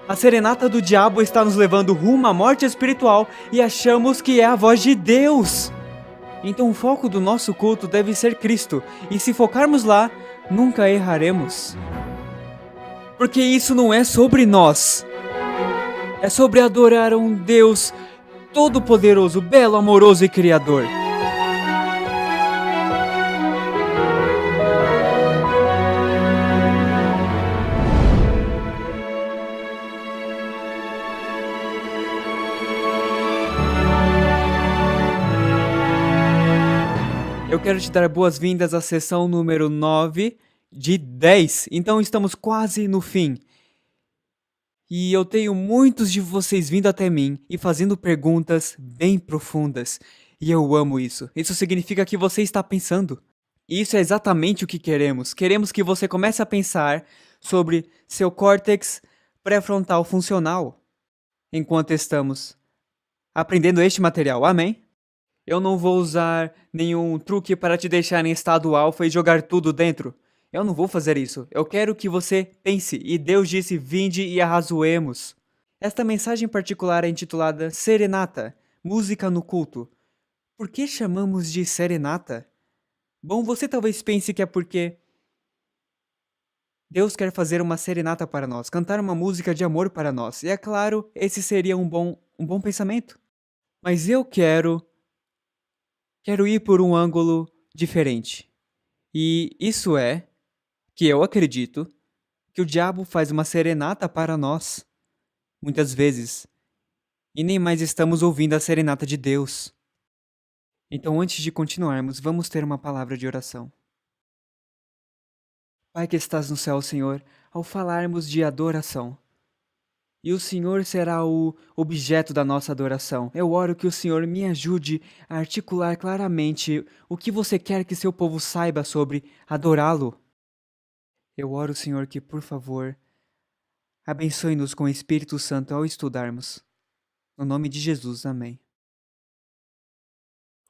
A serenata do diabo está nos levando rumo à morte espiritual e achamos que é a voz de Deus. Então o foco do nosso culto deve ser Cristo, e se focarmos lá, nunca erraremos. Porque isso não é sobre nós. É sobre adorar um Deus todo-poderoso, belo, amoroso e criador. Eu quero te dar boas-vindas à sessão número 9 de 10. Então estamos quase no fim. E eu tenho muitos de vocês vindo até mim e fazendo perguntas bem profundas. E eu amo isso. Isso significa que você está pensando. E isso é exatamente o que queremos. Queremos que você comece a pensar sobre seu córtex pré-frontal funcional enquanto estamos aprendendo este material. Amém? Eu não vou usar nenhum truque para te deixar em estado alfa e jogar tudo dentro. Eu não vou fazer isso. Eu quero que você pense. E Deus disse, vinde e arrazoemos. Esta mensagem particular é intitulada Serenata, Música no Culto. Por que chamamos de serenata? Bom, você talvez pense que é porque Deus quer fazer uma serenata para nós, cantar uma música de amor para nós. E é claro, esse seria um bom pensamento. Mas eu quero ir por um ângulo diferente. E isso é que eu acredito que o diabo faz uma serenata para nós, muitas vezes, e nem mais estamos ouvindo a serenata de Deus. Então, antes de continuarmos, vamos ter uma palavra de oração. Pai que estás no céu, Senhor, ao falarmos de adoração, e o Senhor será o objeto da nossa adoração. Eu oro que o Senhor me ajude a articular claramente o que você quer que seu povo saiba sobre adorá-lo. Eu oro, Senhor, que, por favor, abençoe-nos com o Espírito Santo ao estudarmos. No nome de Jesus, amém.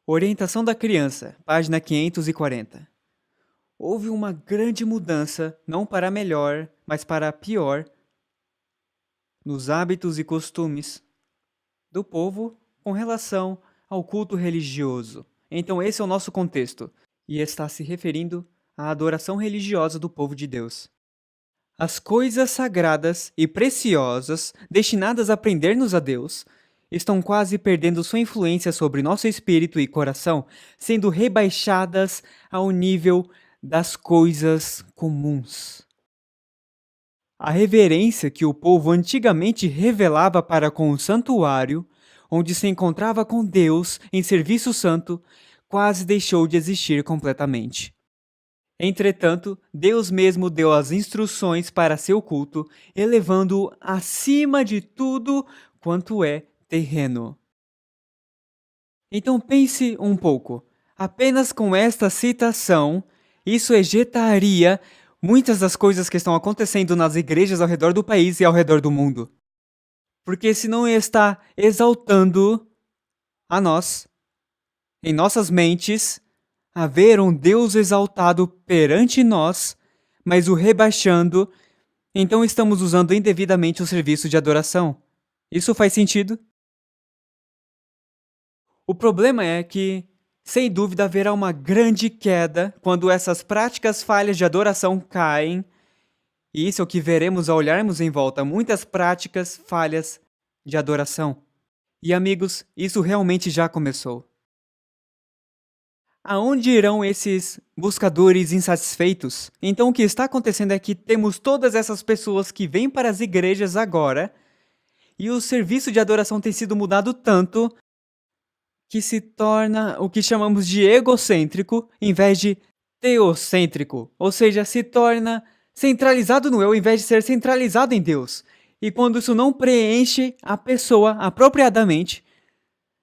Orientação da criança, página 540. Houve uma grande mudança, não para melhor, mas para pior, nos hábitos e costumes do povo com relação ao culto religioso. Então esse é o nosso contexto, e está se referindo à adoração religiosa do povo de Deus. As coisas sagradas e preciosas destinadas a prender-nos a Deus estão quase perdendo sua influência sobre nosso espírito e coração, sendo rebaixadas ao nível das coisas comuns. A reverência que o povo antigamente revelava para com o santuário, onde se encontrava com Deus em serviço santo, quase deixou de existir completamente. Entretanto, Deus mesmo deu as instruções para seu culto, elevando-o acima de tudo quanto é terreno. Então pense um pouco. Apenas com esta citação, isso ejetaria muitas das coisas que estão acontecendo nas igrejas ao redor do país e ao redor do mundo. Porque se não está exaltando a nós, em nossas mentes, a ver um Deus exaltado perante nós, mas o rebaixando, então estamos usando indevidamente o serviço de adoração. Isso faz sentido? O problema é que, sem dúvida, haverá uma grande queda quando essas práticas falhas de adoração caem. E isso é o que veremos ao olharmos em volta, muitas práticas falhas de adoração. E amigos, isso realmente já começou. Aonde irão esses buscadores insatisfeitos? Então o que está acontecendo é que temos todas essas pessoas que vêm para as igrejas agora, e o serviço de adoração tem sido mudado tanto que se torna o que chamamos de egocêntrico em vez de teocêntrico, ou seja, se torna centralizado no eu em vez de ser centralizado em Deus. E quando isso não preenche a pessoa apropriadamente,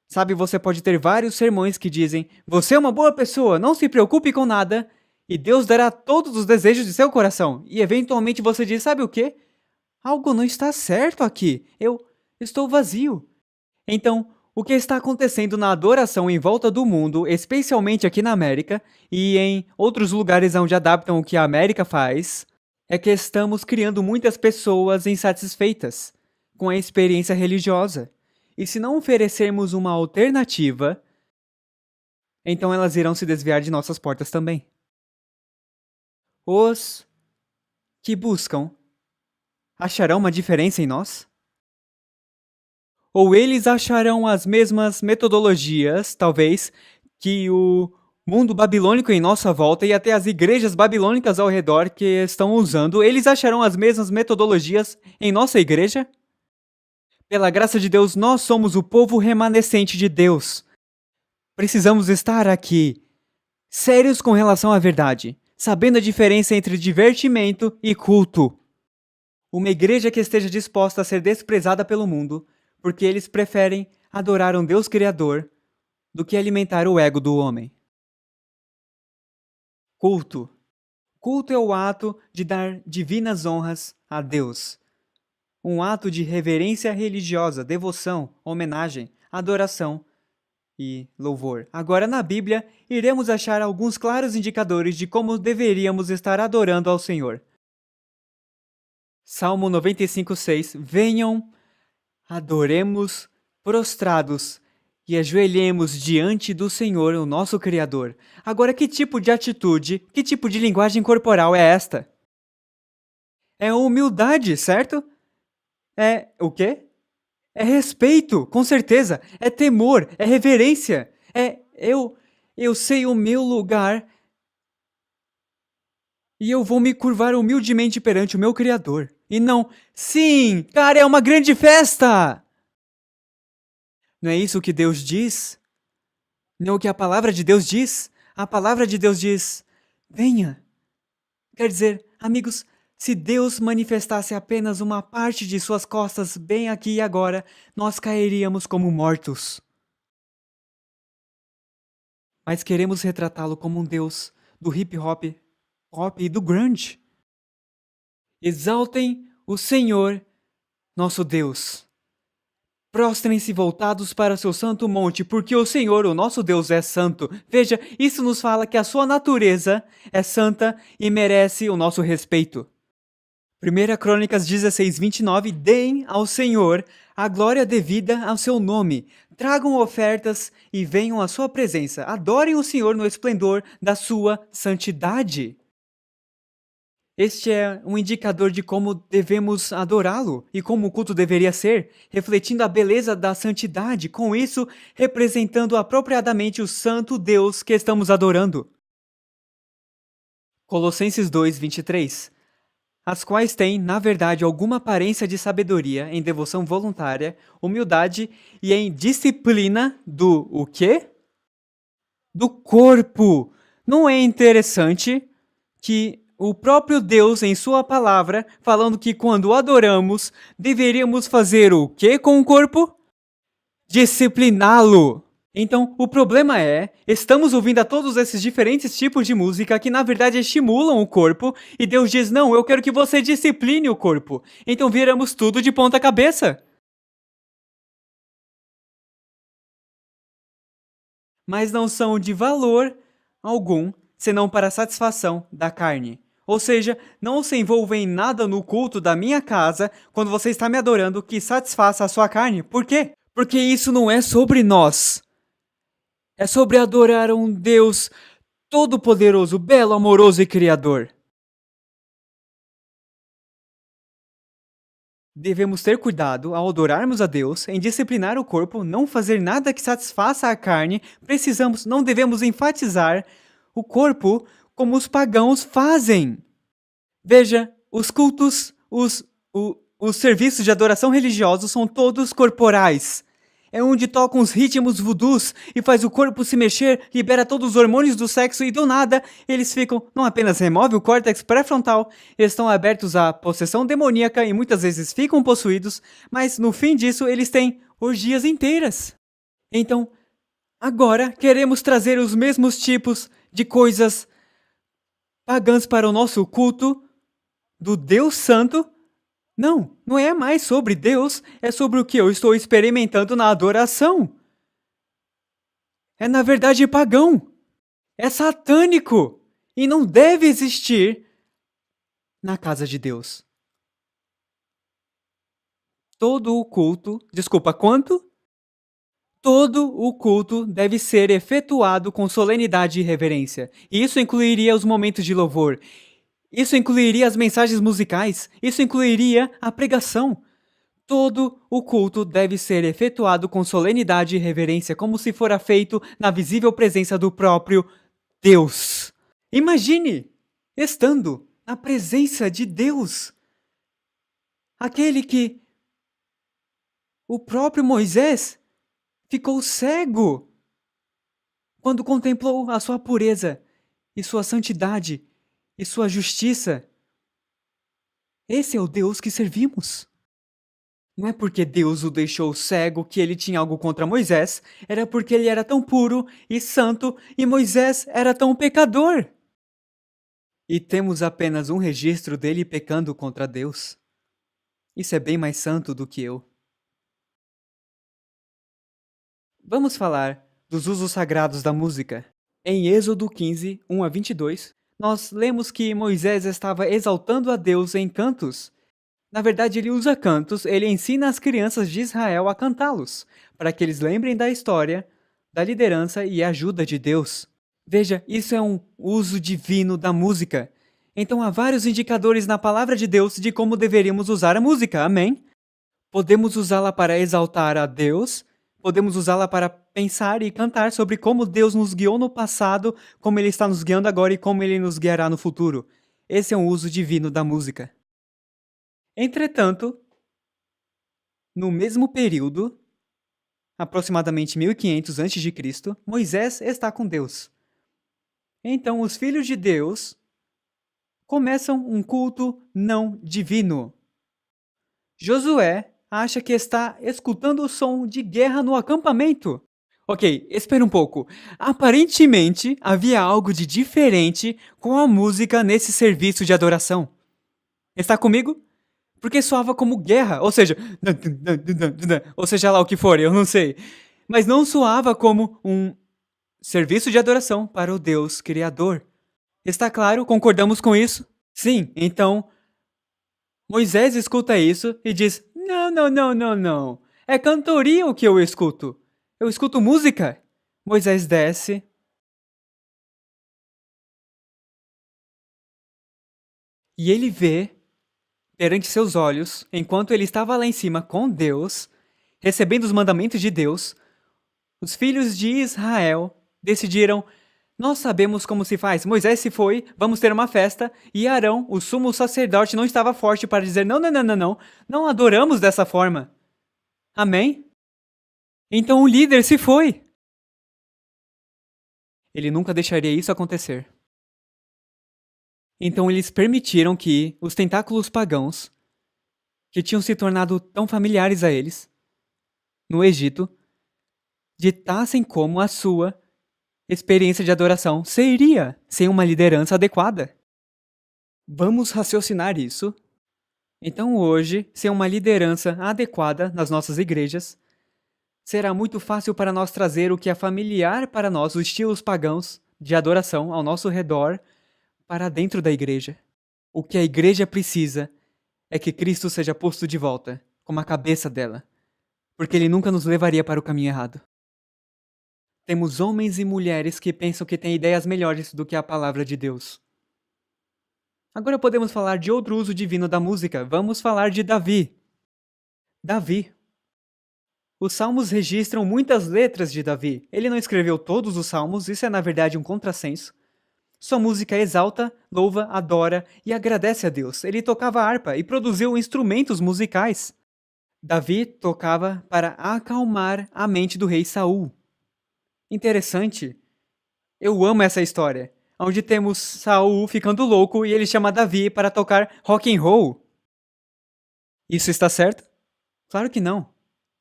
sabe, você pode ter vários sermões que dizem: você é uma boa pessoa, não se preocupe com nada, e Deus dará todos os desejos de seu coração. E eventualmente você diz: sabe o quê? Algo não está certo aqui, eu estou vazio. Então, O que está acontecendo na adoração em volta do mundo, especialmente aqui na América e em outros lugares onde adaptam o que a América faz, é que estamos criando muitas pessoas insatisfeitas com a experiência religiosa. E se não oferecermos uma alternativa, então elas irão se desviar de nossas portas também. Os que buscam acharão uma diferença em nós? Ou eles acharão as mesmas metodologias, talvez, que o mundo babilônico em nossa volta e até as igrejas babilônicas ao redor que estão usando, eles acharão as mesmas metodologias em nossa igreja? Pela graça de Deus, nós somos o povo remanescente de Deus. Precisamos estar aqui, sérios com relação à verdade, sabendo a diferença entre divertimento e culto. Uma igreja que esteja disposta a ser desprezada pelo mundo, porque eles preferem adorar um Deus Criador do que alimentar o ego do homem. Culto. Culto é o ato de dar divinas honras a Deus. Um ato de reverência religiosa, devoção, homenagem, adoração e louvor. Agora, na Bíblia, iremos achar alguns claros indicadores de como deveríamos estar adorando ao Senhor. Salmo 95:6. Venham, adoremos prostrados e ajoelhemos diante do Senhor, o nosso Criador. Agora, que tipo de atitude, que tipo de linguagem corporal é esta? É humildade, certo? É o quê? É respeito, com certeza. É temor, é reverência. Eu sei o meu lugar e eu vou me curvar humildemente perante o meu Criador. E não, sim, cara, é uma grande festa! Não é isso que Deus diz? Não é o que a palavra de Deus diz? A palavra de Deus diz, venha. Quer dizer, amigos, se Deus manifestasse apenas uma parte de suas costas bem aqui e agora, nós cairíamos como mortos. Mas queremos retratá-lo como um Deus do hip hop, pop e do grunge. Exaltem o Senhor, nosso Deus. Prostrem-se voltados para seu santo monte, porque o Senhor, o nosso Deus, é santo. Veja, isso nos fala que a sua natureza é santa e merece o nosso respeito. 1 Crônicas 16:29. Deem ao Senhor a glória devida ao seu nome. Tragam ofertas e venham à sua presença. Adorem o Senhor no esplendor da sua santidade. Este é um indicador de como devemos adorá-lo e como o culto deveria ser, refletindo a beleza da santidade, com isso representando apropriadamente o santo Deus que estamos adorando. Colossenses 2:23. As quais têm, na verdade, alguma aparência de sabedoria em devoção voluntária, humildade e em disciplina do o quê? Do corpo. Não é interessante que o próprio Deus, em sua palavra, falando que quando adoramos, deveríamos fazer o quê com o corpo? Discipliná-lo. Então, o problema é, estamos ouvindo a todos esses diferentes tipos de música que na verdade estimulam o corpo, e Deus diz, não, eu quero que você discipline o corpo. Então viramos tudo de ponta cabeça. Mas não são de valor algum, senão para a satisfação da carne. Ou seja, não se envolva em nada no culto da minha casa quando você está me adorando que satisfaça a sua carne. Por quê? Porque isso não é sobre nós. É sobre adorar um Deus todo-poderoso, belo, amoroso e criador. Devemos ter cuidado ao adorarmos a Deus, em disciplinar o corpo, não fazer nada que satisfaça a carne. Não devemos enfatizar o corpo como os pagãos fazem. Veja, os cultos, os serviços de adoração religiosos são todos corporais. É onde tocam os ritmos voodoos e faz o corpo se mexer, libera todos os hormônios do sexo e do nada eles não apenas removem o córtex pré-frontal, eles estão abertos à possessão demoníaca e muitas vezes ficam possuídos, mas no fim disso eles têm orgias inteiras. Então, agora queremos trazer os mesmos tipos de coisas pagãs para o nosso culto do Deus Santo. Não é mais sobre Deus, é sobre o que eu estou experimentando na adoração. é na verdade pagão, é satânico e não deve existir na casa de Deus. Todo o culto, desculpa, quanto? Todo o culto deve ser efetuado com solenidade e reverência. Isso incluiria os momentos de louvor. Isso incluiria as mensagens musicais. Isso incluiria a pregação. Todo o culto deve ser efetuado com solenidade e reverência, como se fora feito na visível presença do próprio Deus. Imagine estando na presença de Deus, aquele que o próprio Moisés ficou cego quando contemplou a sua pureza e sua santidade e sua justiça. Esse é o Deus que servimos. Não é porque Deus o deixou cego que ele tinha algo contra Moisés, era porque ele era tão puro e santo e Moisés era tão pecador. E temos apenas um registro dele pecando contra Deus. Isso é bem mais santo do que eu. Vamos falar dos usos sagrados da música. Em Êxodo 15, 1 a 22, nós lemos que Moisés estava exaltando a Deus em cantos. Na verdade, ele usa cantos, ele ensina as crianças de Israel a cantá-los, para que eles lembrem da história, da liderança e ajuda de Deus. Veja, isso é um uso divino da música. Então há vários indicadores na palavra de Deus de como deveríamos usar a música, amém? Podemos usá-la para exaltar a Deus, podemos usá-la para pensar e cantar sobre como Deus nos guiou no passado, como Ele está nos guiando agora e como Ele nos guiará no futuro. Esse é um uso divino da música. Entretanto, no mesmo período, aproximadamente 1500 a.C., Moisés está com Deus. Então, os filhos de Deus começam um culto não divino. Josué acha que está escutando o som de guerra no acampamento. Ok, espera um pouco. Aparentemente, havia algo de diferente com a música nesse serviço de adoração. Está comigo? Porque soava como guerra, ou seja lá o que for, eu não sei. Mas não soava como um serviço de adoração para o Deus Criador. Está claro? Concordamos com isso? Sim, então Moisés escuta isso e diz: Não. É cantoria o que eu escuto. Eu escuto música. Moisés desce. E ele vê, perante seus olhos, enquanto ele estava lá em cima com Deus, recebendo os mandamentos de Deus, os filhos de Israel decidiram: nós sabemos como se faz. Moisés se foi, vamos ter uma festa, e Arão, o sumo sacerdote, não estava forte para dizer: não adoramos dessa forma. Amém? Então o líder se foi. Ele nunca deixaria isso acontecer. Então eles permitiram que os tentáculos pagãos, que tinham se tornado tão familiares a eles, no Egito, ditassem como a sua experiência de adoração seria sem uma liderança adequada. Vamos raciocinar isso. Então hoje, sem uma liderança adequada nas nossas igrejas, será muito fácil para nós trazer o que é familiar para nós, os estilos pagãos de adoração ao nosso redor, para dentro da igreja. O que a igreja precisa é que Cristo seja posto de volta, como a cabeça dela, porque ele nunca nos levaria para o caminho errado. Temos homens e mulheres que pensam que têm ideias melhores do que a palavra de Deus. Agora podemos falar de outro uso divino da música. Vamos falar de Davi. Davi. Os salmos registram muitas letras de Davi. Ele não escreveu todos os salmos, isso é na verdade um contrassenso. Sua música exalta, louva, adora e agradece a Deus. Ele tocava harpa e produziu instrumentos musicais. Davi tocava para acalmar a mente do rei Saul. Interessante. Eu amo essa história, onde temos Saul ficando louco e ele chama Davi para tocar rock and roll. Isso está certo? Claro que não.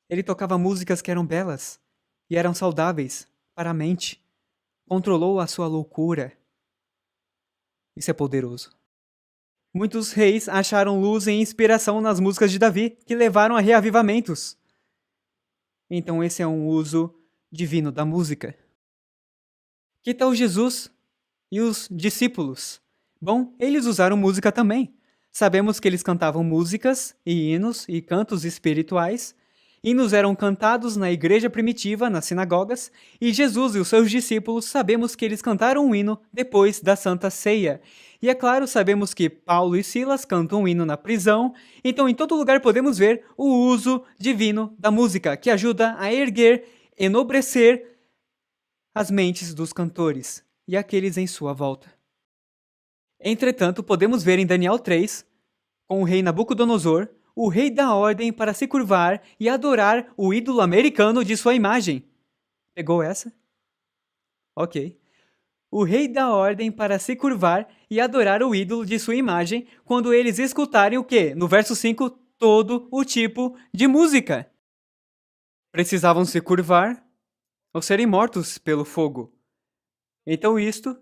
Ele tocava músicas que eram belas e eram saudáveis para a mente. Controlou a sua loucura. Isso é poderoso. Muitos reis acharam luz e inspiração nas músicas de Davi, que levaram a reavivamentos. Então esse é um uso divino da música. Que tal Jesus e os discípulos? Bom, eles usaram música também. Sabemos que eles cantavam músicas e hinos e cantos espirituais. Hinos eram cantados na igreja primitiva, nas sinagogas, e Jesus e os seus discípulos sabemos que eles cantaram um hino depois da Santa Ceia. E é claro, sabemos que Paulo e Silas cantam um hino na prisão, então em todo lugar podemos ver o uso divino da música, que ajuda a erguer, enobrecer as mentes dos cantores e aqueles em sua volta. Entretanto, podemos ver em Daniel 3, com o rei Nabucodonosor, o rei dá ordem para se curvar e adorar o ídolo americano de sua imagem. Pegou essa? Ok. O rei dá ordem para se curvar e adorar o ídolo de sua imagem quando eles escutarem o quê? No verso 5, todo o tipo de música. Precisavam se curvar ou serem mortos pelo fogo. Então isto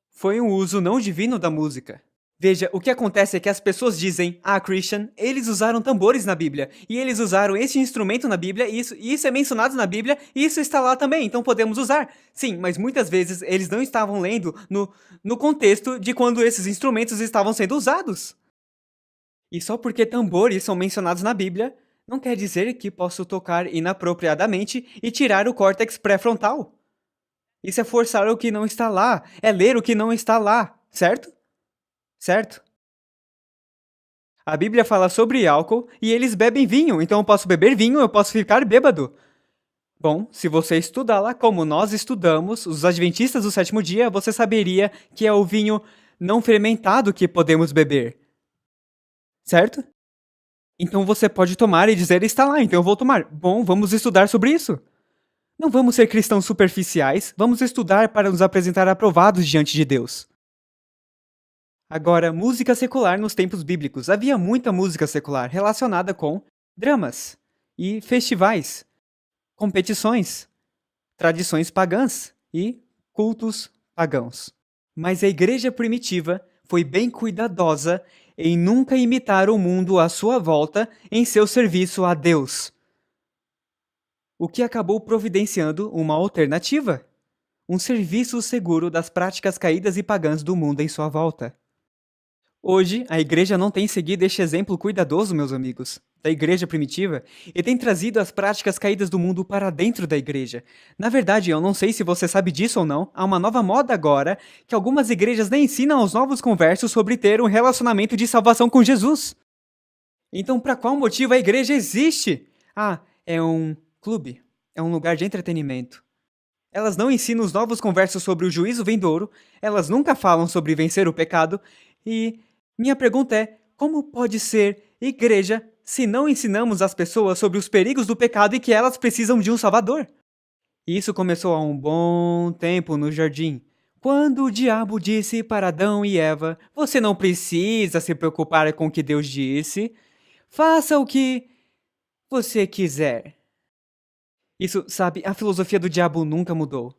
foi um uso não divino da música. Veja, o que acontece é que as pessoas dizem, Christian, eles usaram tambores na Bíblia, e eles usaram esse instrumento na Bíblia, e isso é mencionado na Bíblia, e isso está lá também, então podemos usar. Sim, mas muitas vezes eles não estavam lendo no contexto de quando esses instrumentos estavam sendo usados. E só porque tambores são mencionados na Bíblia, não quer dizer que posso tocar inapropriadamente e tirar o córtex pré-frontal. Isso é forçar o que não está lá, é ler o que não está lá, certo? Certo? A Bíblia fala sobre álcool e eles bebem vinho, então eu posso beber vinho, eu posso ficar bêbado. Bom, se você estudar lá como nós estudamos, os adventistas do sétimo dia, você saberia que é o vinho não fermentado que podemos beber. Certo? Então você pode tomar e dizer, está lá, então eu vou tomar. Bom, vamos estudar sobre isso. Não vamos ser cristãos superficiais, vamos estudar para nos apresentar aprovados diante de Deus. Agora, música secular nos tempos bíblicos. Havia muita música secular relacionada com dramas e festivais, competições, tradições pagãs e cultos pagãos. Mas a igreja primitiva foi bem cuidadosa em nunca imitar o mundo à sua volta em seu serviço a Deus, o que acabou providenciando uma alternativa, um serviço seguro das práticas caídas e pagãs do mundo em sua volta. Hoje, a igreja não tem seguido este exemplo cuidadoso, meus amigos, da igreja primitiva, e tem trazido as práticas caídas do mundo para dentro da igreja. Na verdade, eu não sei se você sabe disso ou não, há uma nova moda agora que algumas igrejas nem ensinam aos novos conversos sobre ter um relacionamento de salvação com Jesus. Então, para qual motivo a igreja existe? É um clube, é um lugar de entretenimento. Elas não ensinam os novos conversos sobre o juízo vindouro, elas nunca falam sobre vencer o pecado, e minha pergunta é, como pode ser igreja se não ensinamos as pessoas sobre os perigos do pecado e que elas precisam de um salvador? Isso começou há um bom tempo no jardim, quando o diabo disse para Adão e Eva, você não precisa se preocupar com o que Deus disse, faça o que você quiser. Isso, sabe, a filosofia do diabo nunca mudou.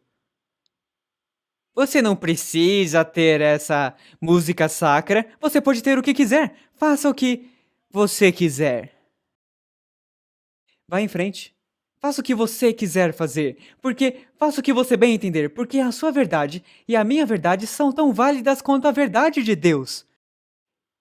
Você não precisa ter essa música sacra, você pode ter o que quiser, faça o que você quiser. Vá em frente, faça o que você quiser fazer, faça o que você bem entender, porque a sua verdade e a minha verdade são tão válidas quanto a verdade de Deus.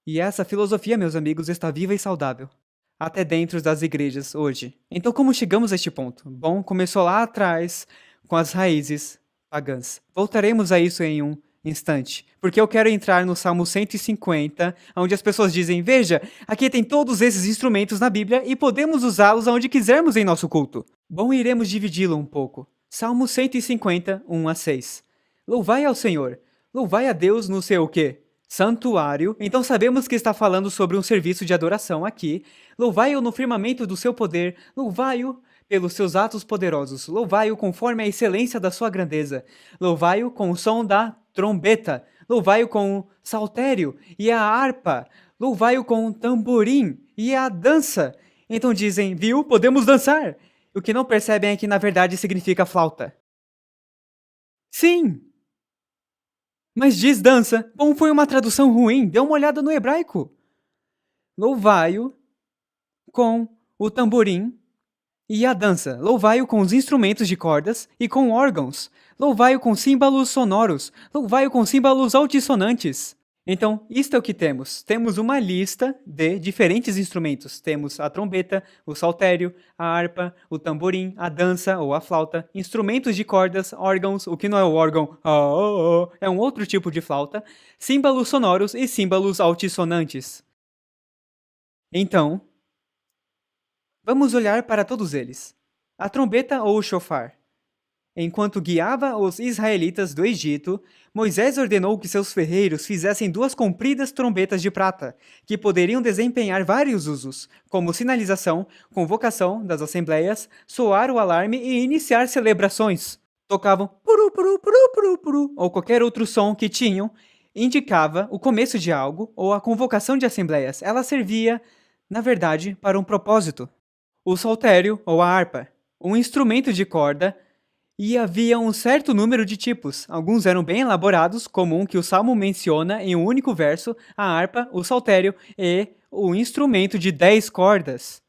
E essa filosofia, meus amigos, está viva e saudável, até dentro das igrejas hoje. Então como chegamos a este ponto? Bom, começou lá atrás, com as raízes pagãs. Voltaremos a isso em um instante, porque eu quero entrar no Salmo 150, onde as pessoas dizem, veja, aqui tem todos esses instrumentos na Bíblia e podemos usá-los aonde quisermos em nosso culto. Bom, iremos dividi-lo um pouco. Salmo 150, 1 a 6. Louvai ao Senhor, louvai a Deus no seu quê? Santuário. Então sabemos que está falando sobre um serviço de adoração aqui. Louvai-o no firmamento do seu poder, louvai-o pelos seus atos poderosos, louvai-o conforme a excelência da sua grandeza, louvai-o com o som da trombeta, louvai-o com o saltério e a harpa, louvai-o com o tamborim e a dança. Então dizem, viu, podemos dançar. O que não percebem é que na verdade significa flauta. Sim! Mas diz dança. Bom, foi uma tradução ruim, dê uma olhada no hebraico. Louvai-o com o tamborim E a dança, louvai-o com os instrumentos de cordas e com órgãos, louvai-o com símbolos sonoros, louvai-o com símbolos altissonantes. Então, isto é o que temos. Temos uma lista de diferentes instrumentos. Temos a trombeta, o saltério, a harpa, o tamborim, a dança ou a flauta, instrumentos de cordas, órgãos, o que não é o órgão, é um outro tipo de flauta, símbolos sonoros e símbolos altissonantes. Então, vamos olhar para todos eles. A trombeta ou o shofar. Enquanto guiava os israelitas do Egito, Moisés ordenou que seus ferreiros fizessem 2 compridas trombetas de prata, que poderiam desempenhar vários usos, como sinalização, convocação das assembleias, soar o alarme e iniciar celebrações. Tocavam puru puru puru puru puru, ou qualquer outro som que tinham, indicava o começo de algo ou a convocação de assembleias. Ela servia, na verdade, para um propósito. O saltério ou a harpa, um instrumento de corda. E havia um certo número de tipos. Alguns eram bem elaborados, como um que o Salmo menciona em um único verso, a harpa, o saltério e o instrumento de 10 cordas.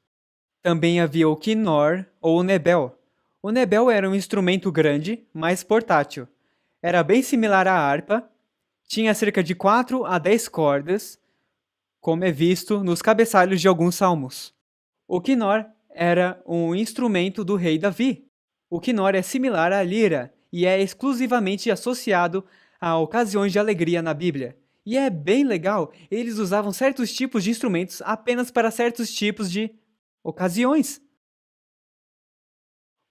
Também havia o quinor ou o nebel. O nebel era um instrumento grande, mas portátil. Era bem similar à harpa, tinha cerca de 4 a 10 cordas, como é visto nos cabeçalhos de alguns salmos. O quinor era um instrumento do rei Davi. O quinor é similar à lira e é exclusivamente associado a ocasiões de alegria na Bíblia. E é bem legal, eles usavam certos tipos de instrumentos apenas para certos tipos de ocasiões.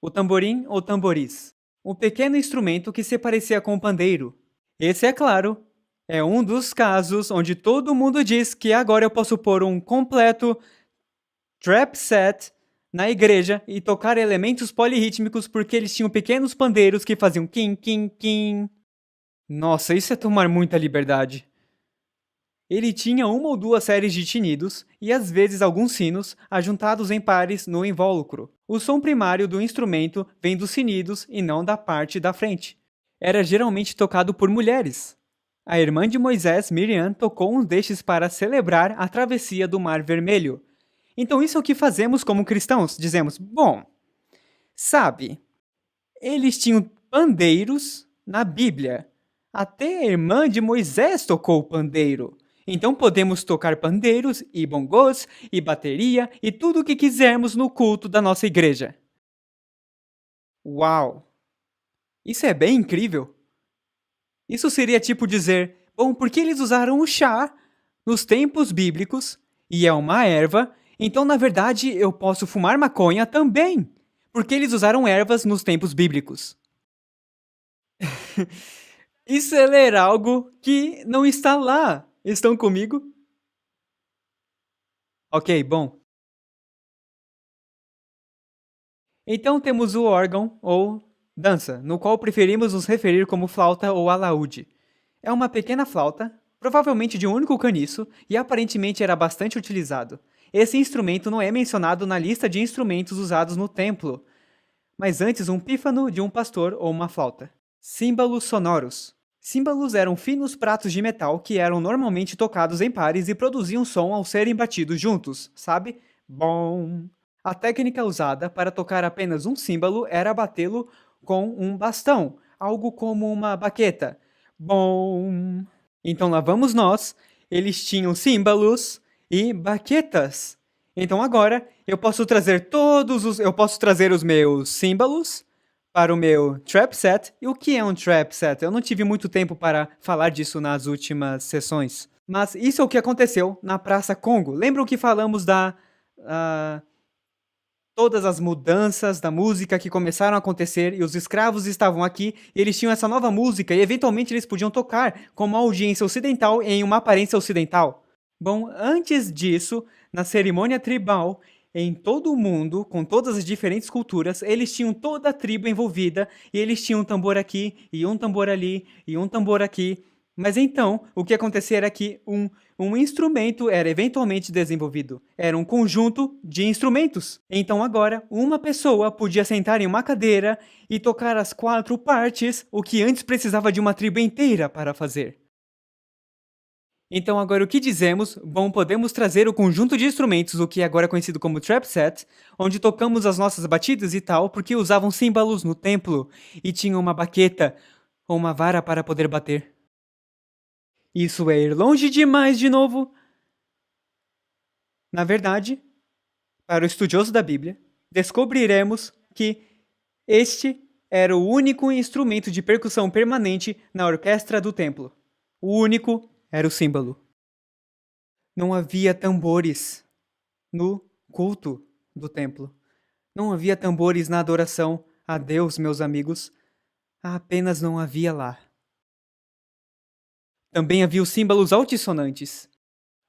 O tamborim ou tamboriz, um pequeno instrumento que se parecia com o pandeiro. Esse, é claro, é um dos casos onde todo mundo diz que agora eu posso pôr um completo trap set na igreja e tocar elementos polirrítmicos porque eles tinham pequenos pandeiros que faziam kim, kim, kim. Nossa, isso é tomar muita liberdade. Ele tinha 1 ou 2 séries de tinidos e às vezes alguns sinos ajuntados em pares no invólucro. O som primário do instrumento vem dos sinidos e não da parte da frente. Era geralmente tocado por mulheres. A irmã de Moisés, Miriam, tocou um destes para celebrar a travessia do Mar Vermelho. Então isso é o que fazemos como cristãos. Dizemos, bom, sabe, eles tinham pandeiros na Bíblia. Até a irmã de Moisés tocou pandeiro. Então podemos tocar pandeiros e bongos e bateria e tudo o que quisermos no culto da nossa igreja. Uau! Isso é bem incrível. Isso seria tipo dizer, bom, porque eles usaram o chá nos tempos bíblicos e é uma erva, então, na verdade, eu posso fumar maconha também, porque eles usaram ervas nos tempos bíblicos. Isso é ler algo que não está lá. Estão comigo? Ok, bom. Então temos o órgão, ou dança, no qual preferimos nos referir como flauta ou alaúde. É uma pequena flauta, provavelmente de um único caniço, e aparentemente era bastante utilizado. Esse instrumento não é mencionado na lista de instrumentos usados no templo, mas antes um pífano de um pastor ou uma flauta. Símbolos sonoros. Símbolos eram finos pratos de metal que eram normalmente tocados em pares e produziam som ao serem batidos juntos, sabe? Bom. A técnica usada para tocar apenas um símbolo era batê-lo com um bastão, algo como uma baqueta. Bom. Então lá vamos nós. Eles tinham símbolos e baquetas. Então agora eu posso trazer os meus símbolos para o meu trap set. E o que é um trap set? Eu não tive muito tempo para falar disso nas últimas sessões. Mas isso é o que aconteceu na Praça Congo. Lembram que falamos todas as mudanças da música que começaram a acontecer e os escravos estavam aqui e eles tinham essa nova música e eventualmente eles podiam tocar com uma audiência ocidental em uma aparência ocidental. Bom, antes disso, na cerimônia tribal, em todo o mundo, com todas as diferentes culturas, eles tinham toda a tribo envolvida e eles tinham um tambor aqui e um tambor ali e um tambor aqui. Mas então, o que acontecia era que um instrumento era eventualmente desenvolvido. Era um conjunto de instrumentos. Então agora, uma pessoa podia sentar em uma cadeira e tocar as 4 partes, o que antes precisava de uma tribo inteira para fazer. Então agora o que dizemos? Bom, podemos trazer o conjunto de instrumentos, o que agora é conhecido como trap set, onde tocamos as nossas batidas e tal, porque usavam símbolos no templo e tinham uma baqueta ou uma vara para poder bater. Isso é ir longe demais de novo? Na verdade, para o estudioso da Bíblia, descobriremos que este era o único instrumento de percussão permanente na orquestra do templo. O único era o símbolo. Não havia tambores no culto do templo. Não havia tambores na adoração a Deus, meus amigos. Apenas não havia lá. Também havia os símbolos altissonantes.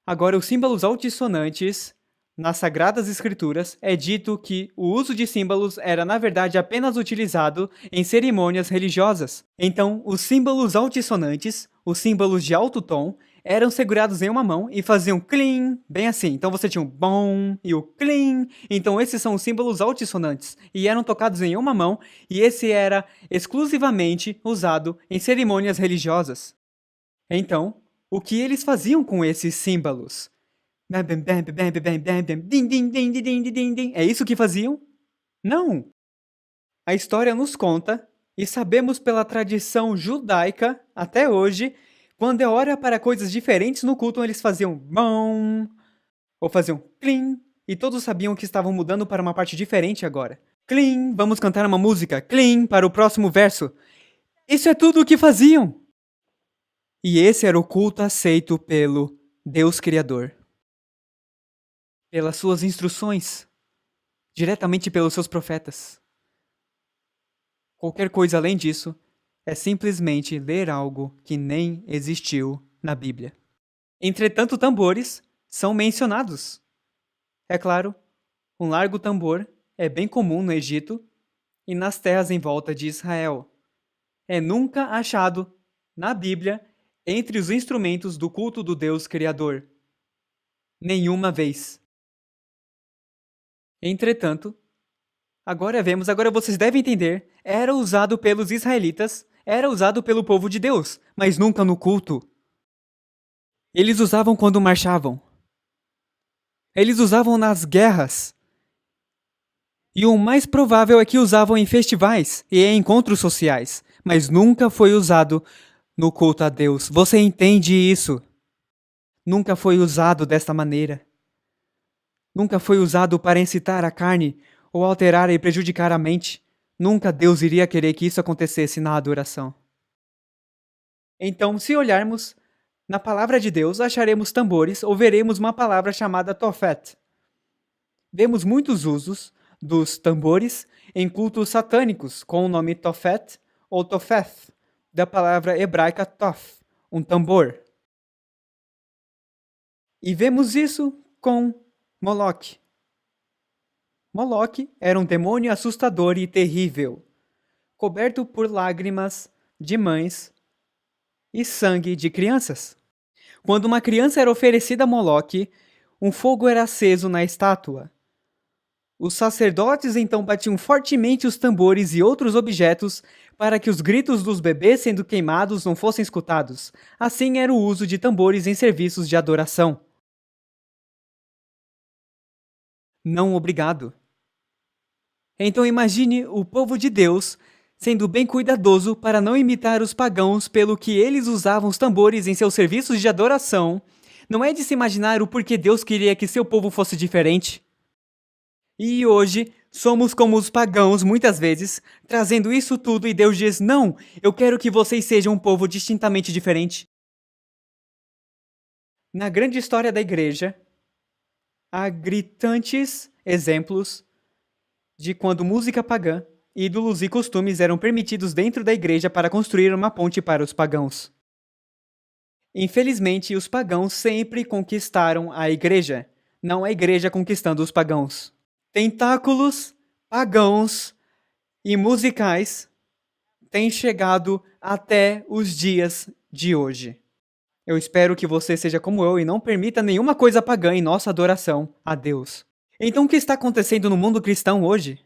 Agora, os símbolos altissonantes, nas Sagradas Escrituras, é dito que o uso de símbolos era, na verdade, apenas utilizado em cerimônias religiosas. Então, os símbolos altissonantes, os símbolos de alto tom, eram segurados em uma mão e faziam clean, bem assim. Então você tinha o bom e o clean. Então esses são os símbolos altissonantes e eram tocados em uma mão e esse era exclusivamente usado em cerimônias religiosas. Então, o que eles faziam com esses símbolos? É isso que faziam? Não! A história nos conta, e sabemos pela tradição judaica até hoje, quando é hora para coisas diferentes no culto, eles faziam bom ou faziam clean, e todos sabiam que estavam mudando para uma parte diferente agora. Clean, vamos cantar uma música. Clean, para o próximo verso. Isso é tudo o que faziam! E esse era o culto aceito pelo Deus Criador. Pelas suas instruções, diretamente pelos seus profetas. Qualquer coisa além disso é simplesmente ler algo que nem existiu na Bíblia. Entretanto, tambores são mencionados. É claro, um largo tambor é bem comum no Egito e nas terras em volta de Israel. É nunca achado na Bíblia entre os instrumentos do culto do Deus Criador. Nenhuma vez. Entretanto, agora vocês devem entender, era usado pelos israelitas, era usado pelo povo de Deus, mas nunca no culto. Eles usavam quando marchavam. Eles usavam nas guerras. E o mais provável é que usavam em festivais e em encontros sociais, mas nunca foi usado no culto a Deus. Você entende isso? Nunca foi usado desta maneira. Nunca foi usado para incitar a carne ou alterar e prejudicar a mente. Nunca Deus iria querer que isso acontecesse na adoração. Então, se olharmos na palavra de Deus, acharemos tambores ou veremos uma palavra chamada tofet. Vemos muitos usos dos tambores em cultos satânicos com o nome tofet ou tofeth, da palavra hebraica tof, um tambor. E vemos isso com Moloque. Moloque era um demônio assustador e terrível, coberto por lágrimas de mães e sangue de crianças. Quando uma criança era oferecida a Moloque, um fogo era aceso na estátua. Os sacerdotes então batiam fortemente os tambores e outros objetos para que os gritos dos bebês sendo queimados não fossem escutados. Assim era o uso de tambores em serviços de adoração. Não obrigado. Então imagine o povo de Deus sendo bem cuidadoso para não imitar os pagãos pelo que eles usavam os tambores em seus serviços de adoração. Não é de se imaginar o porquê Deus queria que seu povo fosse diferente. E hoje somos como os pagãos muitas vezes, trazendo isso tudo e Deus diz, não, eu quero que vocês sejam um povo distintamente diferente. Na grande história da igreja, há gritantes exemplos de quando música pagã, ídolos e costumes eram permitidos dentro da igreja para construir uma ponte para os pagãos. Infelizmente, os pagãos sempre conquistaram a igreja, não a igreja conquistando os pagãos. Tentáculos pagãos e musicais têm chegado até os dias de hoje. Eu espero que você seja como eu e não permita nenhuma coisa pagã em nossa adoração a Deus. Então, o que está acontecendo no mundo cristão hoje?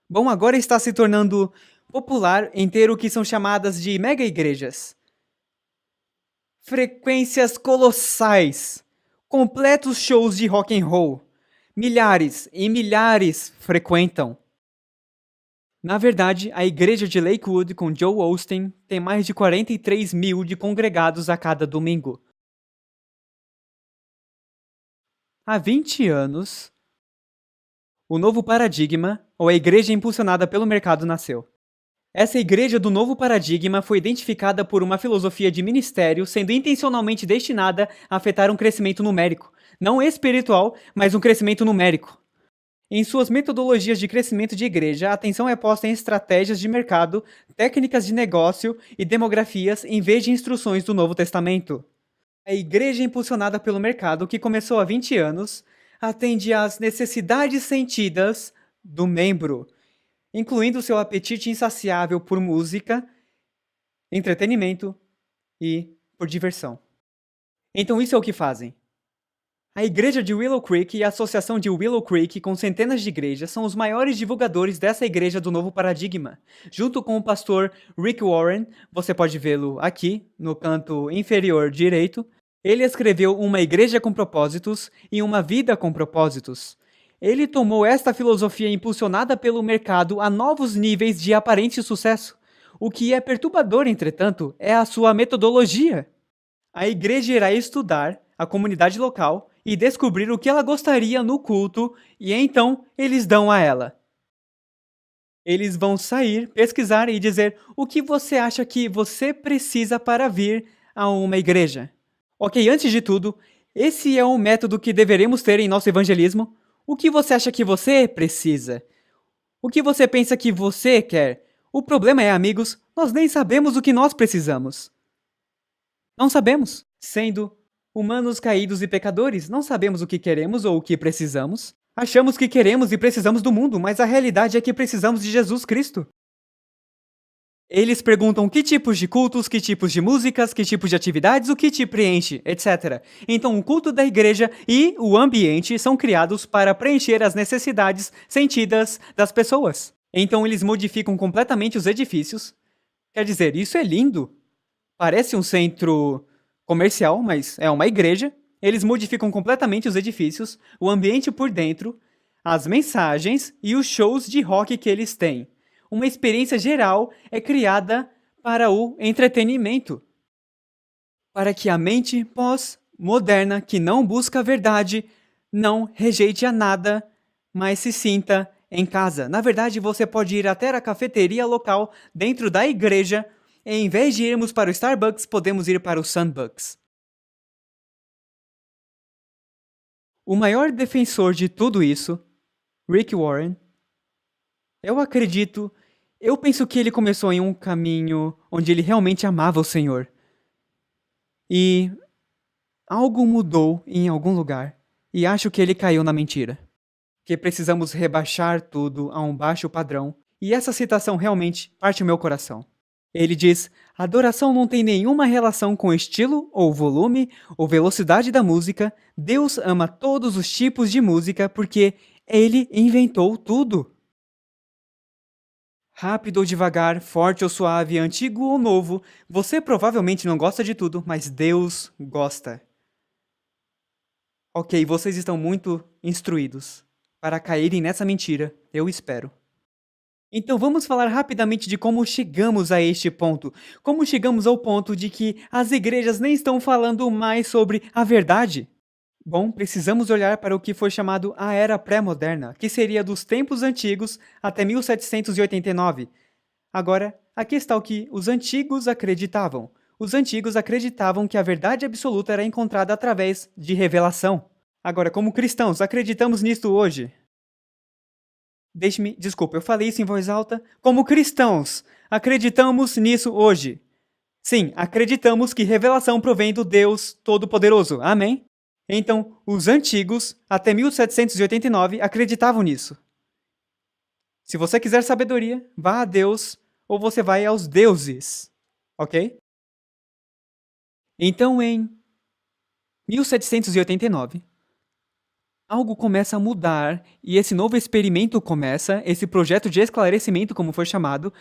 Bom, agora está se tornando popular em ter o que são chamadas de mega-igrejas. frequências colossais, completos shows de rock and roll. Milhares e milhares frequentam. Na verdade, a igreja de Lakewood com Joe Osteen tem mais de 43 mil de congregados a cada domingo. Há 20 anos, o novo paradigma, ou a igreja impulsionada pelo mercado, nasceu. Essa igreja do novo paradigma foi identificada por uma filosofia de ministério sendo intencionalmente destinada a afetar um crescimento numérico, não espiritual, mas um crescimento numérico. Em suas metodologias de crescimento de igreja, a atenção é posta em estratégias de mercado, técnicas de negócio e demografias em vez de instruções do Novo Testamento. A igreja impulsionada pelo mercado, que começou há 20 anos, atende às necessidades sentidas do membro, incluindo seu apetite insaciável por música, entretenimento e por diversão. Então isso é o que fazem. A igreja de Willow Creek e a associação de Willow Creek, com centenas de igrejas, são os maiores divulgadores dessa igreja do novo paradigma. Junto com o pastor Rick Warren, você pode vê-lo aqui, no canto inferior direito, ele escreveu Uma Igreja com Propósitos e Uma Vida com Propósitos. Ele tomou esta filosofia impulsionada pelo mercado a novos níveis de aparente sucesso. O que é perturbador, entretanto, é a sua metodologia. A igreja irá estudar a comunidade local e descobrir o que ela gostaria no culto, e então eles dão a ela. Eles vão sair, pesquisar e dizer o que você acha que você precisa para vir a uma igreja. Ok, antes de tudo, esse é um método que deveremos ter em nosso evangelismo. O que você acha que você precisa? O que você pensa que você quer? O problema é, amigos, nós nem sabemos o que nós precisamos. Não sabemos. Sendo humanos caídos e pecadores, não sabemos o que queremos ou o que precisamos. Achamos que queremos e precisamos do mundo, mas a realidade é que precisamos de Jesus Cristo. Eles perguntam que tipos de cultos, que tipos de músicas, que tipos de atividades, o que te preenche, etc. Então o culto da igreja e o ambiente são criados para preencher as necessidades sentidas das pessoas. Então eles modificam completamente os edifícios. Quer dizer, isso é lindo. Parece um centro comercial, mas é uma igreja. Eles modificam completamente os edifícios, o ambiente por dentro, as mensagens e os shows de rock que eles têm. Uma experiência geral é criada para o entretenimento. Para que a mente pós-moderna, que não busca a verdade, não rejeite a nada, mas se sinta em casa. Na verdade, você pode ir até a cafeteria local dentro da igreja. E em vez de irmos para o Starbucks, podemos ir para o Sunbucks. O maior defensor de tudo isso, Rick Warren, eu penso que ele começou em um caminho onde ele realmente amava o Senhor. E algo mudou em algum lugar, e acho que ele caiu na mentira. Que precisamos rebaixar tudo a um baixo padrão, e essa citação realmente parte o meu coração. Ele diz: adoração não tem nenhuma relação com estilo, ou volume, ou velocidade da música. Deus ama todos os tipos de música porque Ele inventou tudo. Rápido ou devagar, forte ou suave, antigo ou novo, você provavelmente não gosta de tudo, mas Deus gosta. Ok, vocês estão muito instruídos para caírem nessa mentira, eu espero. Então vamos falar rapidamente de como chegamos a este ponto. Como chegamos ao ponto de que as igrejas nem estão falando mais sobre a verdade? Bom, precisamos olhar para o que foi chamado a Era Pré-Moderna, que seria dos tempos antigos até 1789. Agora, aqui está o que os antigos acreditavam. Os antigos acreditavam que a verdade absoluta era encontrada através de revelação. Agora, como cristãos, acreditamos nisto hoje? Desculpa, eu falei isso em voz alta. Como cristãos, acreditamos nisso hoje? Sim, acreditamos que revelação provém do Deus Todo-Poderoso. Amém? Então, os antigos, até 1789, acreditavam nisso. Se você quiser sabedoria, vá a Deus ou você vai aos deuses. Ok? Então, em 1789, algo começa a mudar e esse novo experimento começa, esse projeto de esclarecimento, como foi chamado,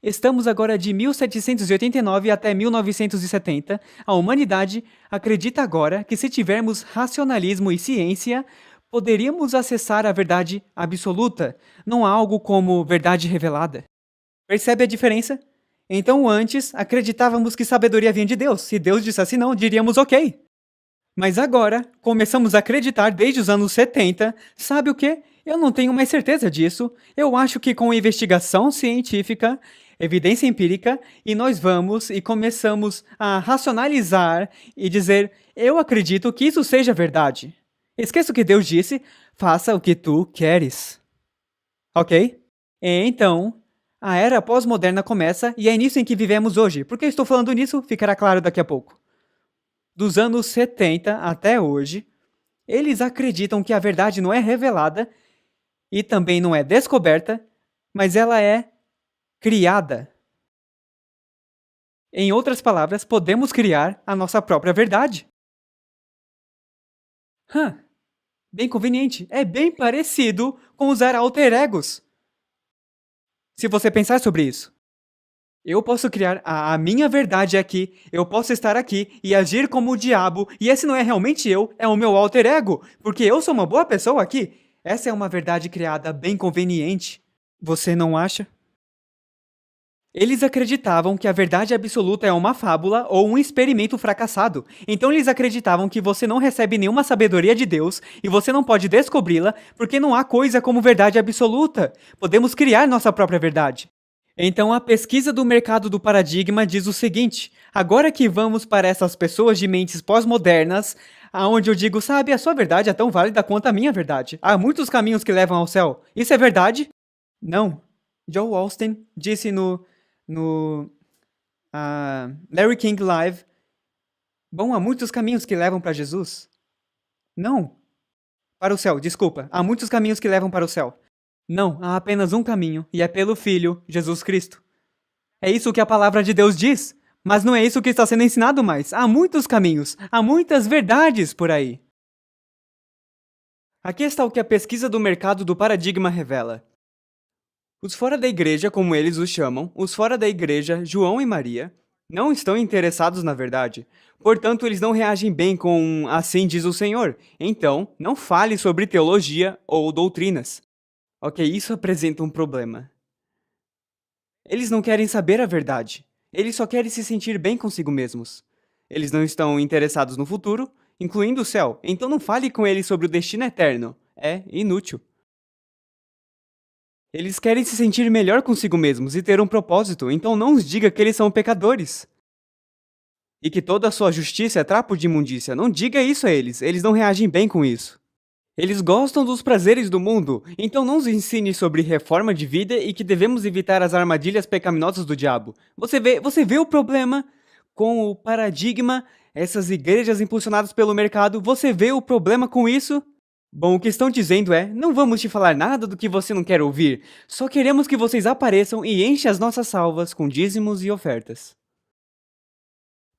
Estamos agora de 1789 até 1970. A humanidade acredita agora que se tivermos racionalismo e ciência, poderíamos acessar a verdade absoluta, não há algo como verdade revelada. Percebe a diferença? Então antes acreditávamos que sabedoria vinha de Deus. Se Deus dissesse não, diríamos ok. Mas agora, começamos a acreditar desde os anos 70, sabe o quê? Eu não tenho mais certeza disso. Eu acho que com investigação científica, evidência empírica, e nós vamos e começamos a racionalizar e dizer, eu acredito que isso seja verdade. Esqueça o que Deus disse, faça o que tu queres. Ok? Então, a era pós-moderna começa e é nisso em que vivemos hoje. Por que eu estou falando nisso? Ficará claro daqui a pouco. Dos anos 70 até hoje, eles acreditam que a verdade não é revelada e também não é descoberta, mas ela é criada. Em outras palavras, podemos criar a nossa própria verdade. Bem conveniente. É bem parecido com usar alter egos. Se você pensar sobre isso. Eu posso criar a minha verdade aqui, eu posso estar aqui e agir como o diabo, e esse não é realmente eu, é o meu alter ego, porque eu sou uma boa pessoa aqui. Essa é uma verdade criada bem conveniente. Você não acha? Eles acreditavam que a verdade absoluta é uma fábula ou um experimento fracassado. Então eles acreditavam que você não recebe nenhuma sabedoria de Deus e você não pode descobri-la porque não há coisa como verdade absoluta. Podemos criar nossa própria verdade. Então a pesquisa do mercado do paradigma diz o seguinte: agora que vamos para essas pessoas de mentes pós-modernas, aonde eu digo, sabe, a sua verdade é tão válida quanto a minha verdade. Há muitos caminhos que levam ao céu. Isso é verdade? Não. Joe Austin disse no Larry King Live, bom, há muitos caminhos que levam para Jesus. Não. Para o céu, desculpa. Há muitos caminhos que levam para o céu. Não, há apenas um caminho, e é pelo Filho, Jesus Cristo. É isso que a palavra de Deus diz, mas não é isso que está sendo ensinado mais. Há muitos caminhos, há muitas verdades por aí. Aqui está o que a pesquisa do mercado do paradigma revela. Os fora da igreja, como eles os chamam, os fora da igreja, João e Maria, não estão interessados na verdade. Portanto, eles não reagem bem com assim diz o Senhor. Então, não fale sobre teologia ou doutrinas. Ok, isso apresenta um problema. Eles não querem saber a verdade. Eles só querem se sentir bem consigo mesmos. Eles não estão interessados no futuro, incluindo o céu. Então não fale com eles sobre o destino eterno. É inútil. Eles querem se sentir melhor consigo mesmos e ter um propósito, então não os diga que eles são pecadores. E que toda a sua justiça é trapo de imundícia. Não diga isso a eles não reagem bem com isso. Eles gostam dos prazeres do mundo, então não os ensine sobre reforma de vida e que devemos evitar as armadilhas pecaminosas do diabo. Você vê o problema com o paradigma, essas igrejas impulsionadas pelo mercado, você vê o problema com isso? Bom, o que estão dizendo é, não vamos te falar nada do que você não quer ouvir, só queremos que vocês apareçam e enchem as nossas salvas com dízimos e ofertas.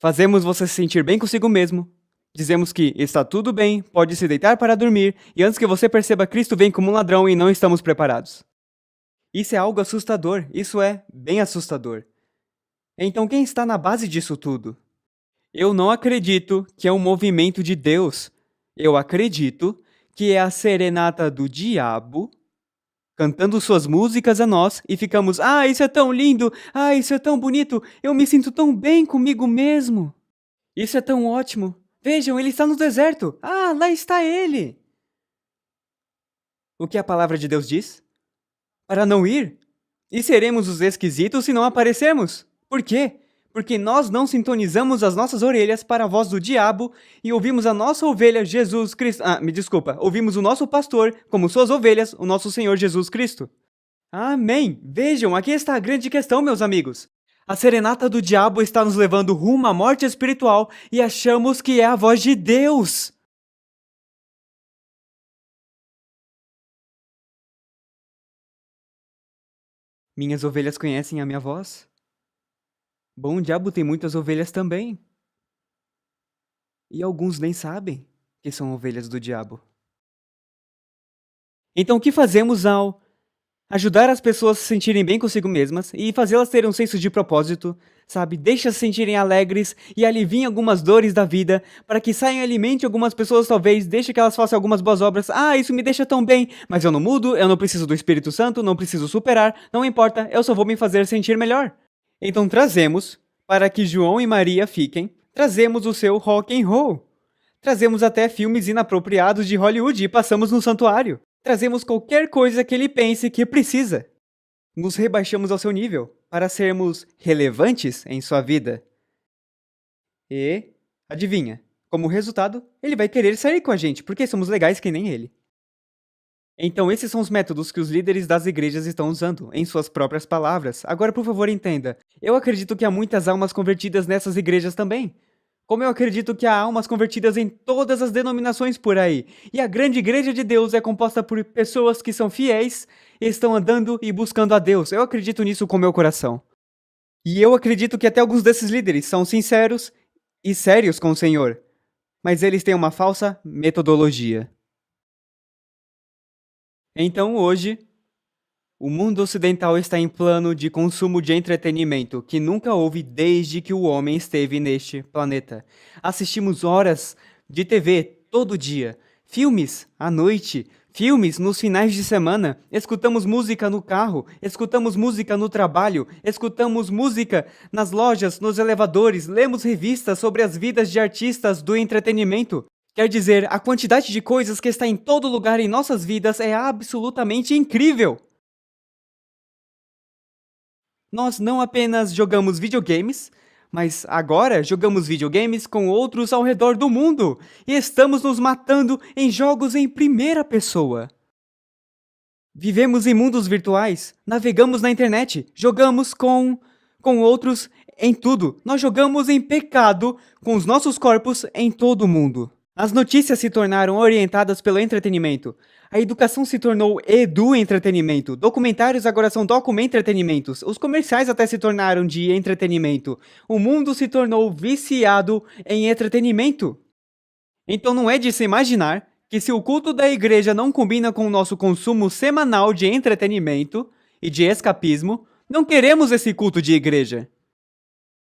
Fazemos você se sentir bem consigo mesmo. Dizemos que está tudo bem, pode se deitar para dormir, e antes que você perceba, Cristo vem como um ladrão e não estamos preparados. Isso é algo assustador, isso é bem assustador. Então quem está na base disso tudo? Eu não acredito que é um movimento de Deus. Eu acredito que é a serenata do diabo cantando suas músicas a nós e ficamos, isso é tão lindo, isso é tão bonito, eu me sinto tão bem comigo mesmo. Isso é tão ótimo. Vejam, ele está no deserto. Lá está ele. O que a palavra de Deus diz? Para não ir? E seremos os esquisitos se não aparecermos. Por quê? Porque nós não sintonizamos as nossas orelhas para a voz do diabo e ouvimos a nossa ovelha Jesus Cristo. Ouvimos o nosso pastor como suas ovelhas, o nosso Senhor Jesus Cristo. Amém! Vejam, aqui está a grande questão, meus amigos. A serenata do diabo está nos levando rumo à morte espiritual e achamos que é a voz de Deus. Minhas ovelhas conhecem a minha voz? Bom, o diabo tem muitas ovelhas também. E alguns nem sabem que são ovelhas do diabo. Então o que fazemos ao Ajudar as pessoas a se sentirem bem consigo mesmas e fazê-las terem um senso de propósito, sabe? Deixa-as se sentirem alegres e aliviem algumas dores da vida, para que saiam e alimente algumas pessoas talvez, deixe que elas façam algumas boas obras. Ah, isso me deixa tão bem, mas eu não mudo, eu não preciso do Espírito Santo, não preciso superar, não importa, eu só vou me fazer sentir melhor. Então trazemos, para que João e Maria fiquem, trazemos o seu rock and roll. Trazemos até filmes inapropriados de Hollywood e passamos no santuário. Trazemos qualquer coisa que ele pense que precisa. Nos rebaixamos ao seu nível para sermos relevantes em sua vida. E, adivinha, como resultado, ele vai querer sair com a gente, porque somos legais que nem ele. Então esses são os métodos que os líderes das igrejas estão usando, em suas próprias palavras. Agora, por favor, entenda. Eu acredito que há muitas almas convertidas nessas igrejas também. Como eu acredito que há almas convertidas em todas as denominações por aí. E a grande igreja de Deus é composta por pessoas que são fiéis e estão andando e buscando a Deus. Eu acredito nisso com meu coração. E eu acredito que até alguns desses líderes são sinceros e sérios com o Senhor. Mas eles têm uma falsa metodologia. Então hoje, o mundo ocidental está em plano de consumo de entretenimento que nunca houve desde que o homem esteve neste planeta. Assistimos horas de TV todo dia, filmes à noite, filmes nos finais de semana, escutamos música no carro, escutamos música no trabalho, escutamos música nas lojas, nos elevadores, lemos revistas sobre as vidas de artistas do entretenimento. Quer dizer, a quantidade de coisas que está em todo lugar em nossas vidas é absolutamente incrível! Nós não apenas jogamos videogames, mas agora jogamos videogames com outros ao redor do mundo e estamos nos matando em jogos em primeira pessoa. Vivemos em mundos virtuais, navegamos na internet, jogamos com outros em tudo. Nós jogamos em pecado com os nossos corpos em todo o mundo. As notícias se tornaram orientadas pelo entretenimento. A educação se tornou edu-entretenimento. Documentários agora são documententretenimentos. Os comerciais até se tornaram de entretenimento. O mundo se tornou viciado em entretenimento. Então não é de se imaginar que se o culto da igreja não combina com o nosso consumo semanal de entretenimento e de escapismo, não queremos esse culto de igreja.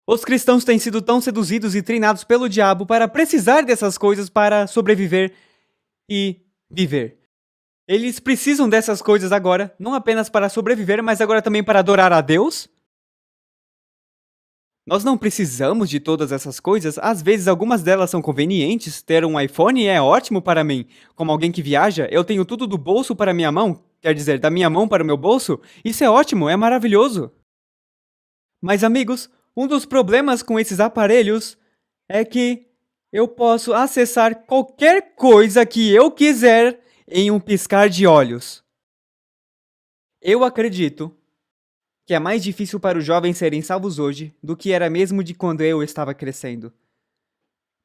Os cristãos têm sido tão seduzidos e treinados pelo diabo para precisar dessas coisas para sobreviver e viver. Eles precisam dessas coisas agora, não apenas para sobreviver, mas agora também para adorar a Deus? Nós não precisamos de todas essas coisas, às vezes algumas delas são convenientes, ter um iPhone é ótimo para mim. Como alguém que viaja, eu tenho tudo do bolso para minha mão, quer dizer, da minha mão para o meu bolso, isso é ótimo, é maravilhoso. Mas amigos, um dos problemas com esses aparelhos é que eu posso acessar qualquer coisa que eu quiser em um piscar de olhos. Eu acredito que é mais difícil para os jovens serem salvos hoje do que era mesmo de quando eu estava crescendo.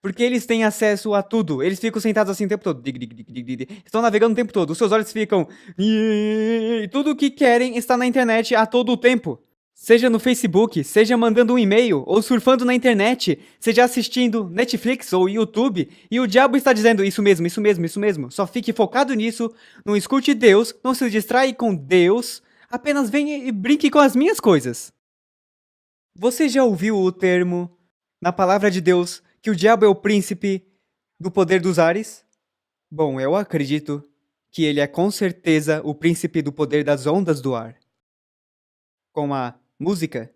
Porque eles têm acesso a tudo. Eles ficam sentados assim o tempo todo. Estão navegando o tempo todo. Os seus olhos ficam... E tudo o que querem está na internet a todo o tempo. Seja no Facebook, seja mandando um e-mail, ou surfando na internet, seja assistindo Netflix ou YouTube, e o diabo está dizendo isso mesmo, isso mesmo, isso mesmo. Só fique focado nisso, não escute Deus, não se distrai com Deus, apenas venha e brinque com as minhas coisas. Você já ouviu o termo, na palavra de Deus, que o diabo é o príncipe do poder dos ares? Bom, eu acredito que ele é com certeza o príncipe do poder das ondas do ar. Com a música,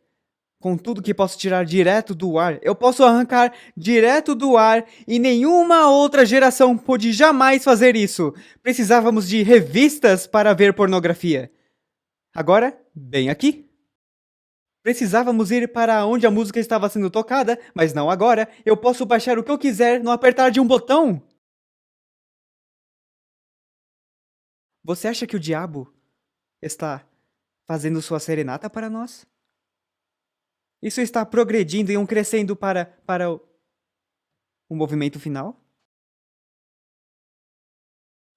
com tudo que posso tirar direto do ar, eu posso arrancar direto do ar e nenhuma outra geração pôde jamais fazer isso. Precisávamos de revistas para ver pornografia. Agora, bem aqui. Precisávamos ir para onde a música estava sendo tocada, mas não agora. Eu posso baixar o que eu quiser no apertar de um botão. Você acha que o diabo está fazendo sua serenata para nós? Isso está progredindo e crescendo para o movimento final?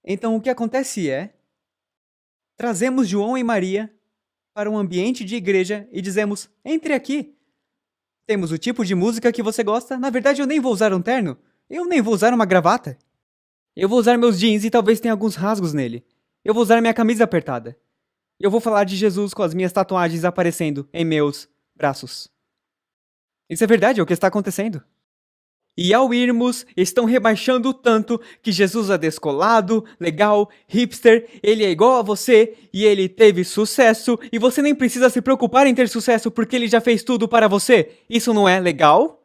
Então o que acontece é, trazemos João e Maria para um ambiente de igreja e dizemos, entre aqui. Temos o tipo de música que você gosta. Na verdade eu nem vou usar um terno, eu nem vou usar uma gravata. Eu vou usar meus jeans e talvez tenha alguns rasgos nele. Eu vou usar minha camisa apertada. Eu vou falar de Jesus com as minhas tatuagens aparecendo em meus braços. Isso é verdade, é o que está acontecendo. E ao irmos, estão rebaixando tanto que Jesus é descolado, legal, hipster, ele é igual a você e ele teve sucesso e você nem precisa se preocupar em ter sucesso porque ele já fez tudo para você. Isso não é legal?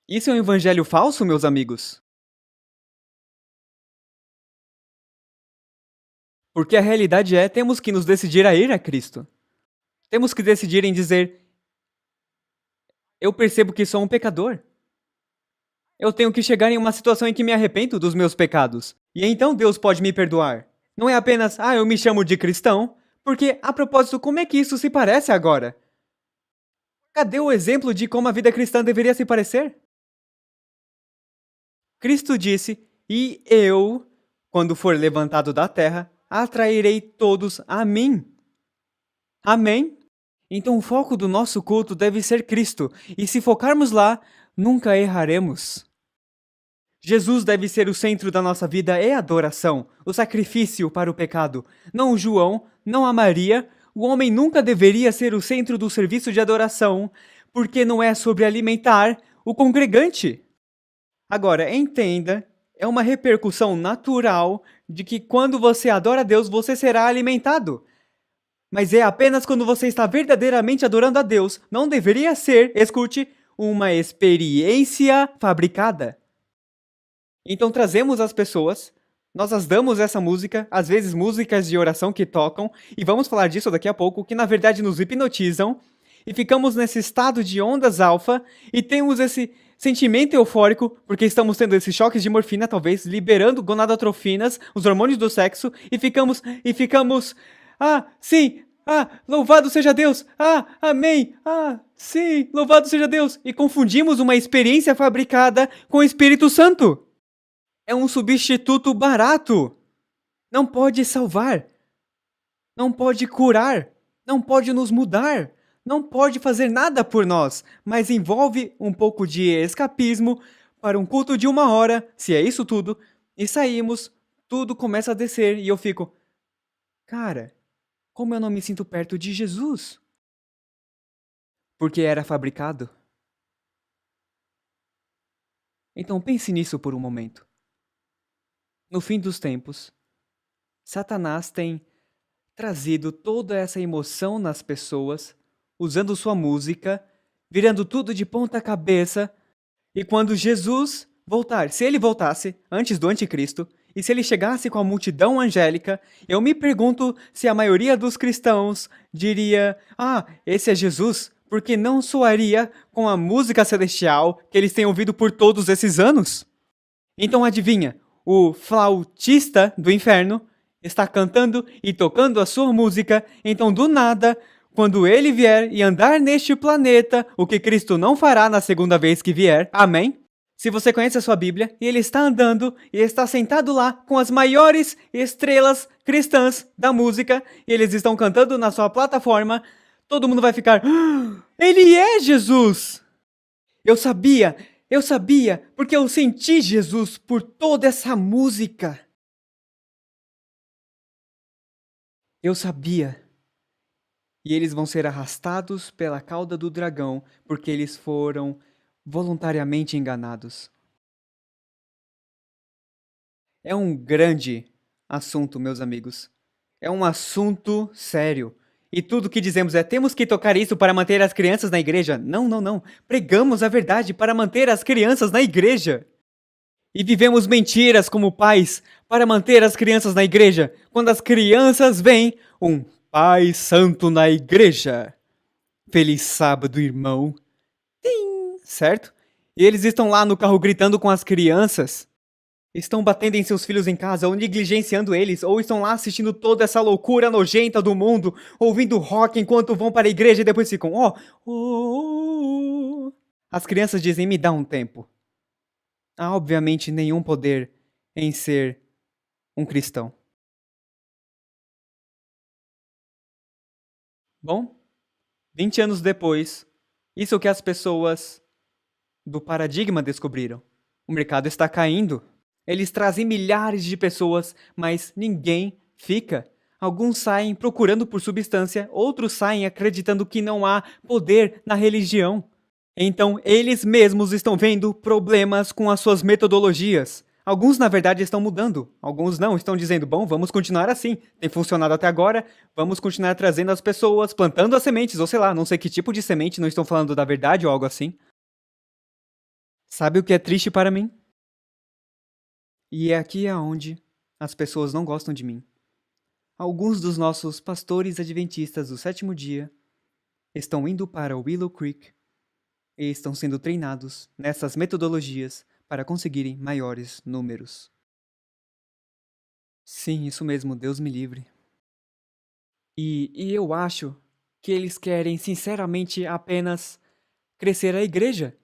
Isso é um evangelho falso, meus amigos? Porque a realidade é, temos que nos decidir a ir a Cristo. Temos que decidir em dizer, eu percebo que sou um pecador. Eu tenho que chegar em uma situação em que me arrependo dos meus pecados. E então Deus pode me perdoar. Não é apenas, eu me chamo de cristão, porque, a propósito, como é que isso se parece agora? Cadê o exemplo de como a vida cristã deveria se parecer? Cristo disse, e eu, quando for levantado da terra, atrairei todos a mim. Amém? Então o foco do nosso culto deve ser Cristo, e se focarmos lá, nunca erraremos. Jesus deve ser o centro da nossa vida e adoração, o sacrifício para o pecado. Não o João, não a Maria. O homem nunca deveria ser o centro do serviço de adoração, porque não é sobre alimentar o congregante. Agora, entenda, é uma repercussão natural de que quando você adora a Deus, você será alimentado. Mas é apenas quando você está verdadeiramente adorando a Deus. Não deveria ser, escute, uma experiência fabricada. Então trazemos as pessoas, nós as damos essa música, às vezes músicas de oração que tocam, e vamos falar disso daqui a pouco, que na verdade nos hipnotizam, e ficamos nesse estado de ondas alfa, e temos esse sentimento eufórico, porque estamos tendo esses choques de morfina, talvez, liberando gonadotrofinas, os hormônios do sexo, e ficamos, sim, louvado seja Deus, amém, sim, louvado seja Deus, e confundimos uma experiência fabricada com o Espírito Santo. É um substituto barato. Não pode salvar. Não pode curar. Não pode nos mudar. Não pode fazer nada por nós. Mas envolve um pouco de escapismo para um culto de 1 hora, se é isso tudo. E saímos, tudo começa a descer e eu fico... Cara, como eu não me sinto perto de Jesus? Porque era fabricado. Então pense nisso por um momento. No fim dos tempos, Satanás tem trazido toda essa emoção nas pessoas, usando sua música, virando tudo de ponta cabeça, e quando Jesus voltar, se ele voltasse antes do anticristo, e se ele chegasse com a multidão angélica, eu me pergunto se a maioria dos cristãos diria, esse é Jesus, porque não soaria com a música celestial que eles têm ouvido por todos esses anos? Então adivinha, o flautista do inferno está cantando e tocando a sua música, então do nada, quando ele vier e andar neste planeta, o que Cristo não fará na segunda vez que vier, amém? Se você conhece a sua Bíblia, e ele está andando e está sentado lá com as maiores estrelas cristãs da música, e eles estão cantando na sua plataforma, todo mundo vai ficar, ele é Jesus! Eu sabia, porque eu senti Jesus por toda essa música. Eu sabia. E eles vão ser arrastados pela cauda do dragão, porque eles foram voluntariamente enganados. É um grande assunto, meus amigos. É um assunto sério. E tudo que dizemos é, temos que tocar isso para manter as crianças na igreja. Não. Pregamos a verdade para manter as crianças na igreja. E vivemos mentiras como pais para manter as crianças na igreja. Quando as crianças veem um Pai Santo na igreja. Feliz sábado, irmão. Tim, certo? E eles estão lá no carro gritando com as crianças. Estão batendo em seus filhos em casa, ou negligenciando eles, ou estão lá assistindo toda essa loucura nojenta do mundo, ouvindo rock enquanto vão para a igreja e depois ficam, As crianças dizem, me dá um tempo. Há obviamente nenhum poder em ser um cristão. Bom, 20 anos depois, isso é o que as pessoas do paradigma descobriram. O mercado está caindo. Eles trazem milhares de pessoas, mas ninguém fica. Alguns saem procurando por substância, outros saem acreditando que não há poder na religião. Então, eles mesmos estão vendo problemas com as suas metodologias. Alguns, na verdade, estão mudando. Alguns não, estão dizendo, bom, vamos continuar assim. Tem funcionado até agora, vamos continuar trazendo as pessoas, plantando as sementes, ou sei lá, não sei que tipo de semente, não estão falando da verdade ou algo assim. Sabe o que é triste para mim? E é aqui aonde as pessoas não gostam de mim. Alguns dos nossos pastores adventistas do sétimo dia estão indo para Willow Creek e estão sendo treinados nessas metodologias para conseguirem maiores números. Sim, isso mesmo, Deus me livre. E eu acho que eles querem, sinceramente, apenas crescer a igreja.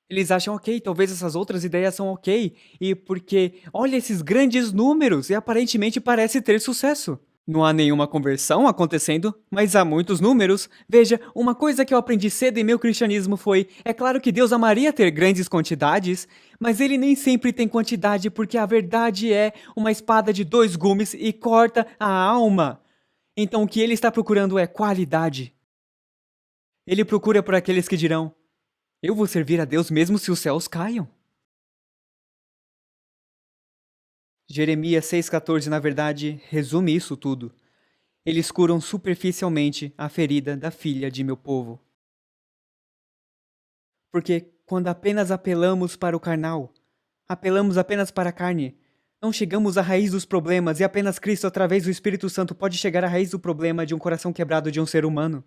Eles acham ok, talvez essas outras ideias são ok, e porque olha esses grandes números e aparentemente parece ter sucesso. Não há nenhuma conversão acontecendo, mas há muitos números. Veja, uma coisa que eu aprendi cedo em meu cristianismo foi: é claro que Deus amaria ter grandes quantidades, mas ele nem sempre tem quantidade porque a verdade é uma espada de 2 gumes e corta a alma. Então o que ele está procurando é qualidade. Ele procura por aqueles que dirão: eu vou servir a Deus mesmo se os céus caiam. Jeremias 6,14, na verdade, resume isso tudo. Eles curam superficialmente a ferida da filha de meu povo. Porque quando apenas apelamos para o carnal, apelamos apenas para a carne, não chegamos à raiz dos problemas e apenas Cristo, através do Espírito Santo, pode chegar à raiz do problema de um coração quebrado de um ser humano.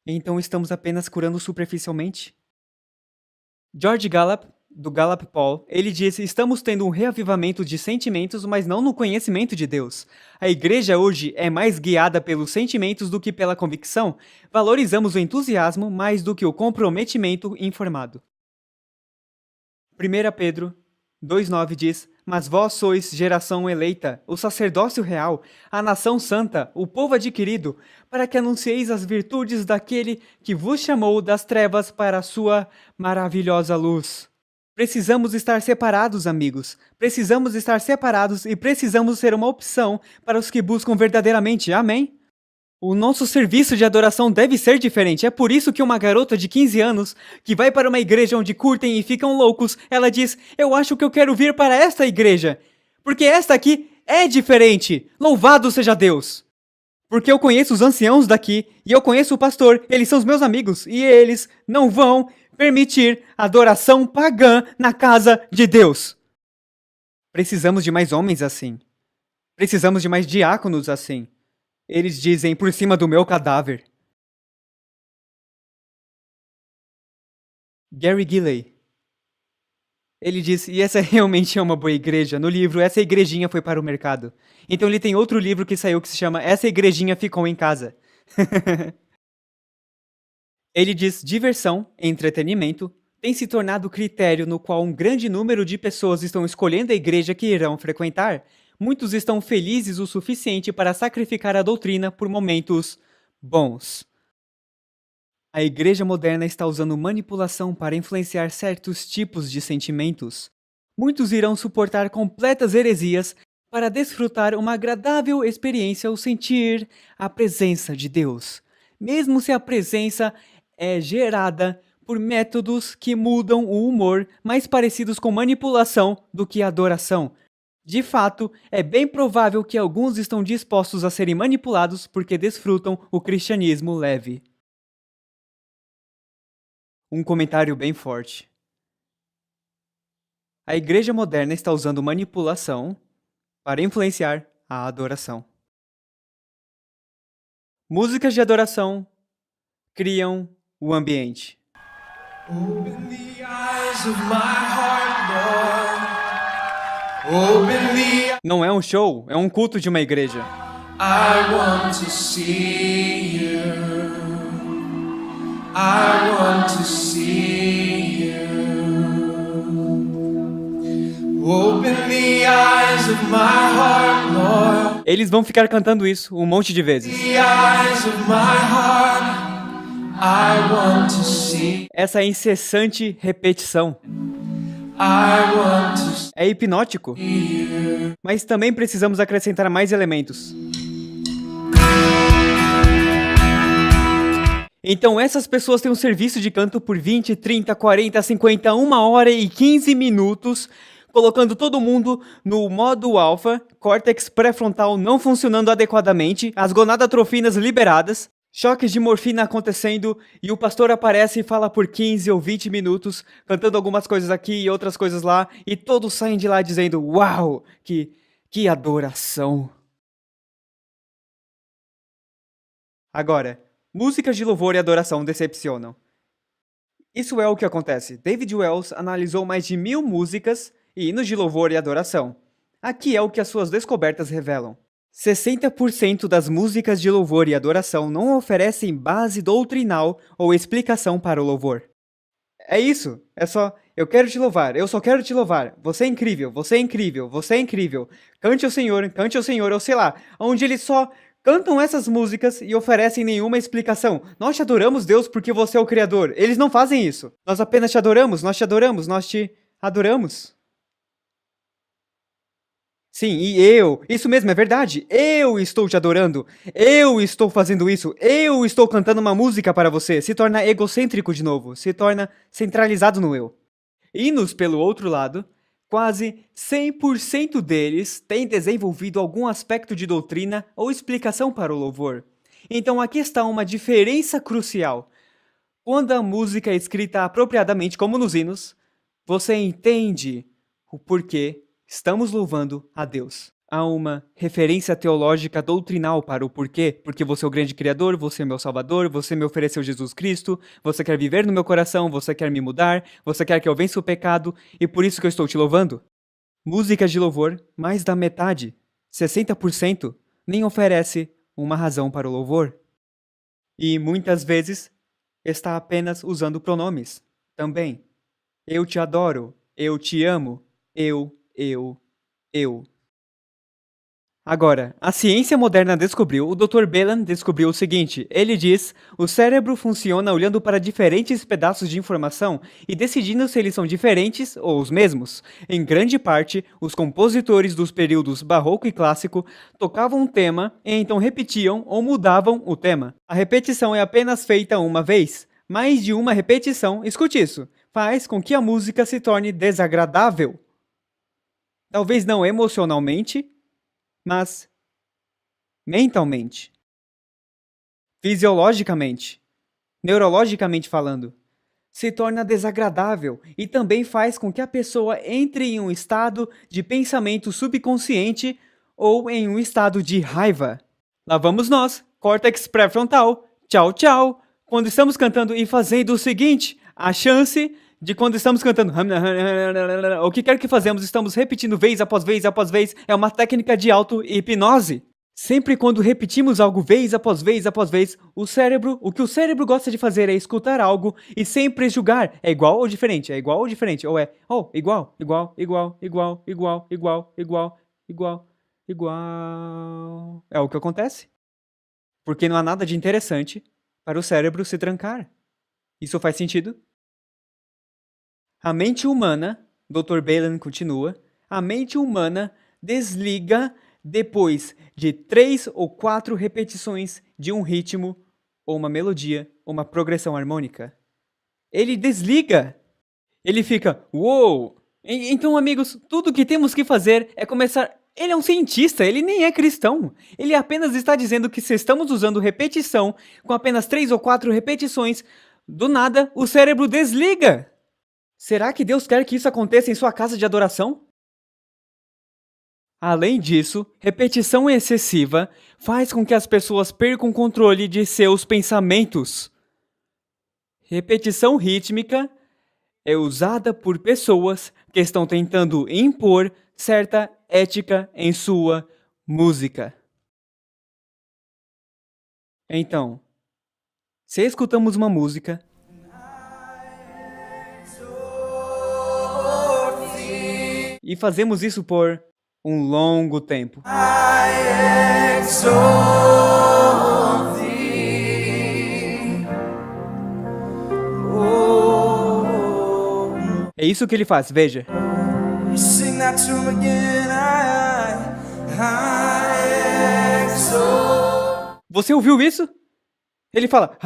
Então estamos apenas curando superficialmente? George Gallup, do Gallup Poll, ele disse: estamos tendo um reavivamento de sentimentos, mas não no conhecimento de Deus. A igreja hoje é mais guiada pelos sentimentos do que pela convicção. Valorizamos o entusiasmo mais do que o comprometimento informado. 1 Pedro 2,9 diz: mas vós sois geração eleita, o sacerdócio real, a nação santa, o povo adquirido, para que anuncieis as virtudes daquele que vos chamou das trevas para a sua maravilhosa luz. Precisamos estar separados, amigos. Precisamos estar separados e precisamos ser uma opção para os que buscam verdadeiramente. Amém? O nosso serviço de adoração deve ser diferente. É por isso que uma garota de 15 anos, que vai para uma igreja onde curtem e ficam loucos, ela diz: eu acho que eu quero vir para esta igreja, porque esta aqui é diferente. Louvado seja Deus! Porque eu conheço os anciãos daqui, e eu conheço o pastor, eles são os meus amigos, e eles não vão permitir adoração pagã na casa de Deus. Precisamos de mais homens assim. Precisamos de mais diáconos assim. Eles dizem: por cima do meu cadáver. Gary Gilley. Ele diz: e essa realmente é uma boa igreja. No livro, essa igrejinha foi para o mercado. Então ele tem outro livro que saiu que se chama Essa Igrejinha Ficou em Casa. Ele diz: diversão, entretenimento, tem se tornado critério no qual um grande número de pessoas estão escolhendo a igreja que irão frequentar. Muitos estão felizes o suficiente para sacrificar a doutrina por momentos bons. A igreja moderna está usando manipulação para influenciar certos tipos de sentimentos. Muitos irão suportar completas heresias para desfrutar uma agradável experiência ao sentir a presença de Deus, mesmo se a presença é gerada por métodos que mudam o humor, mais parecidos com manipulação do que adoração. De fato, é bem provável que alguns estão dispostos a serem manipulados porque desfrutam o cristianismo leve. Um comentário bem forte. A igreja moderna está usando manipulação para influenciar a adoração. Músicas de adoração criam o ambiente. Open the eyes of my heart, Lord. Não é um show, é um culto de uma igreja. I want to see you. I want to see you. Open the eyes of my heart, Lord. Eles vão ficar cantando isso um monte de vezes. The eyes of my heart, I want to see. Essa incessante repetição é hipnótico, mas também precisamos acrescentar mais elementos. Então essas pessoas têm um serviço de canto por 20, 30, 40, 50, 1 hora e 15 minutos, colocando todo mundo no modo alfa, córtex pré-frontal não funcionando adequadamente, as gonadotrofinas liberadas, choques de morfina acontecendo e o pastor aparece e fala por 15 ou 20 minutos, cantando algumas coisas aqui e outras coisas lá, e todos saem de lá dizendo: "Uau, que adoração!" Agora, músicas de louvor e adoração decepcionam. Isso é o que acontece. David Wells analisou mais de 1000 músicas e hinos de louvor e adoração. Aqui é o que as suas descobertas revelam. 60% das músicas de louvor e adoração não oferecem base doutrinal ou explicação para o louvor. É isso, é só, eu quero te louvar, eu só quero te louvar, você é incrível, você é incrível, você é incrível, cante ao Senhor, ou sei lá, onde eles só cantam essas músicas e oferecem nenhuma explicação. Nós te adoramos, Deus, porque você é o Criador. Eles não fazem isso. Nós apenas te adoramos, nós te adoramos, nós te adoramos. Sim, isso mesmo, é verdade. Eu estou te adorando. Eu estou fazendo isso. Eu estou cantando uma música para você. Se torna egocêntrico de novo. Se torna centralizado no eu. Hinos, pelo outro lado, quase 100% deles têm desenvolvido algum aspecto de doutrina ou explicação para o louvor. Então aqui está uma diferença crucial. Quando a música é escrita apropriadamente, como nos hinos, você entende o porquê estamos louvando a Deus. Há uma referência teológica doutrinal para o porquê, porque você é o grande Criador, você é meu Salvador, você me ofereceu Jesus Cristo, você quer viver no meu coração, você quer me mudar, você quer que eu vença o pecado, e por isso que eu estou te louvando. Músicas de louvor, mais da metade, 60%, nem oferece uma razão para o louvor. E muitas vezes está apenas usando pronomes, também. Eu te adoro, eu te amo, eu. Agora, a ciência moderna descobriu, o Dr. Belan descobriu o seguinte, ele diz, o cérebro funciona olhando para diferentes pedaços de informação e decidindo se eles são diferentes ou os mesmos. Em grande parte, os compositores dos períodos barroco e clássico tocavam um tema e então repetiam ou mudavam o tema. A repetição é apenas feita uma vez. Mais de uma repetição, escute isso, faz com que a música se torne desagradável. Talvez não emocionalmente, mas mentalmente, fisiologicamente, neurologicamente falando, se torna desagradável e também faz com que a pessoa entre em um estado de pensamento subconsciente ou em um estado de raiva. Lá vamos nós, córtex pré-frontal, tchau, tchau. Quando estamos cantando e fazendo o seguinte, a chance de quando estamos cantando o que quer que fazemos, estamos repetindo vez após vez após vez, é uma técnica de auto-hipnose. Sempre quando repetimos algo vez após vez após vez, o que o cérebro gosta de fazer é escutar algo e sempre julgar. É igual ou diferente? É igual ou diferente? Ou é, igual, igual, igual, igual, igual, igual, igual, igual, igual. É o que acontece. Porque não há nada de interessante para o cérebro se trancar. Isso faz sentido? A mente humana, Dr. Belan continua, a mente humana desliga depois de 3 ou 4 repetições de um ritmo, ou uma melodia, ou uma progressão harmônica. Ele desliga. Ele fica, uou! Então, amigos, tudo que temos que fazer é começar... Ele é um cientista, ele nem é cristão. Ele apenas está dizendo que se estamos usando repetição, com apenas 3 ou 4 repetições, do nada, o cérebro desliga. Será que Deus quer que isso aconteça em sua casa de adoração? Além disso, repetição excessiva faz com que as pessoas percam o controle de seus pensamentos. Repetição rítmica é usada por pessoas que estão tentando impor certa ética em sua música. Então, se escutamos uma música e fazemos isso por um longo tempo, é isso que ele faz, veja. Você ouviu isso? Ele fala,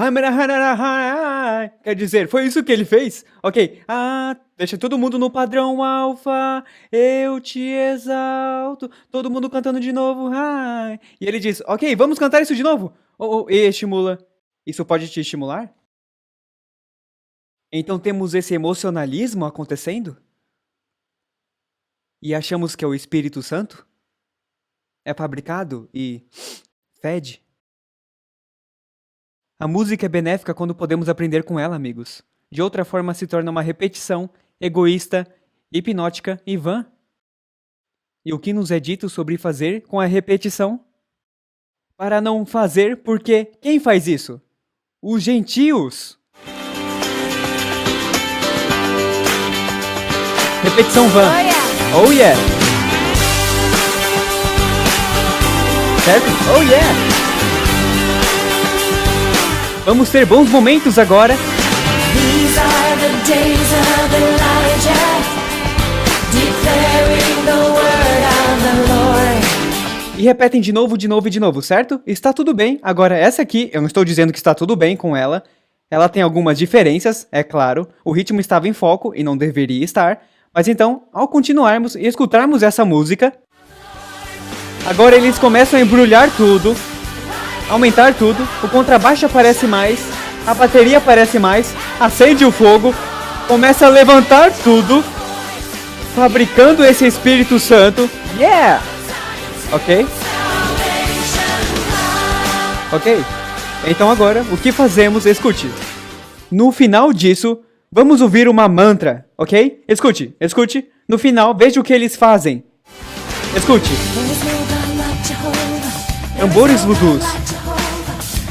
quer dizer, foi isso que ele fez? Ok, deixa todo mundo no padrão alfa, eu te exalto, todo mundo cantando de novo, e ele diz, ok, vamos cantar isso de novo? E estimula. Isso pode te estimular? Então temos esse emocionalismo acontecendo? E achamos que é o Espírito Santo? É fabricado e fede? A música é benéfica quando podemos aprender com ela, amigos. De outra forma, se torna uma repetição, egoísta, hipnótica e vã. E o que nos é dito sobre fazer com a repetição? Para não fazer, porque quem faz isso? Os gentios! Repetição vã. Oh yeah! Certo? Oh yeah! Vamos ter bons momentos agora. These are the days of Elijah, declaring the word of the Lord. E repetem de novo, certo? Está tudo bem. Agora, essa aqui, eu não estou dizendo que está tudo bem com ela. Ela tem algumas diferenças, é claro. O ritmo estava em foco e não deveria estar. Mas então, ao continuarmos e escutarmos essa música, agora eles começam a embrulhar tudo, aumentar tudo, o contrabaixo aparece mais, a bateria aparece mais, acende o fogo, começa a levantar tudo, fabricando esse Espírito Santo. Yeah! Ok? Ok? Então agora, o que fazemos? Escute. No final disso, vamos ouvir uma mantra, ok? Escute, escute. No final, veja o que eles fazem. Escute. Tambores vudus.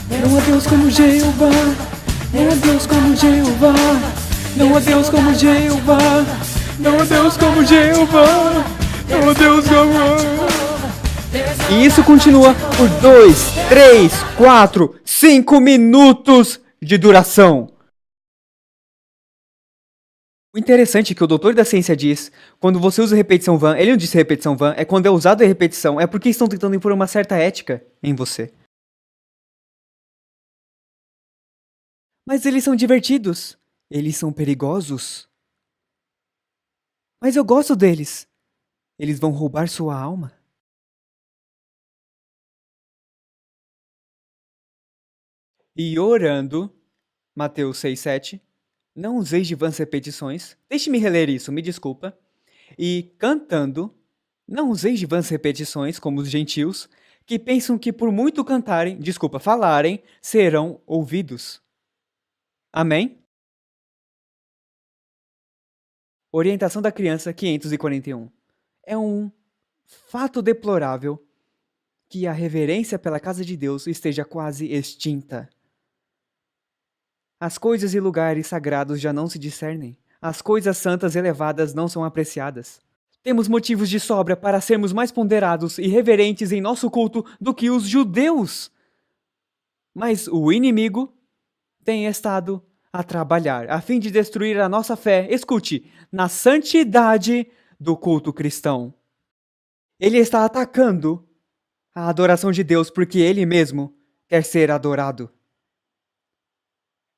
Não há Deus como Jeová. Não há Deus como Jeová. Não há Deus como Jeová. Não há Deus como Jeová. Não há Deus como... E isso continua por 2, 3, 4, 5 minutos de duração. O interessante é que o doutor da ciência diz, quando você usa repetição vã, ele não disse repetição vã, é quando é usado a repetição, é porque estão tentando impor uma certa ética em você. Mas eles são divertidos. Eles são perigosos. Mas eu gosto deles. Eles vão roubar sua alma. E orando, Mateus 6:7, não useis de vãs repetições. Deixe-me reler isso, me desculpa. E cantando, não useis de vãs repetições, como os gentios, que pensam que por muito falarem, serão ouvidos. Amém? Orientação da criança 541. É um fato deplorável que a reverência pela casa de Deus esteja quase extinta. As coisas e lugares sagrados já não se discernem. As coisas santas elevadas não são apreciadas. Temos motivos de sobra para sermos mais ponderados e reverentes em nosso culto do que os judeus. Mas o inimigo tem estado a trabalhar a fim de destruir a nossa fé, escute, na santidade do culto cristão. Ele está atacando a adoração de Deus porque ele mesmo quer ser adorado.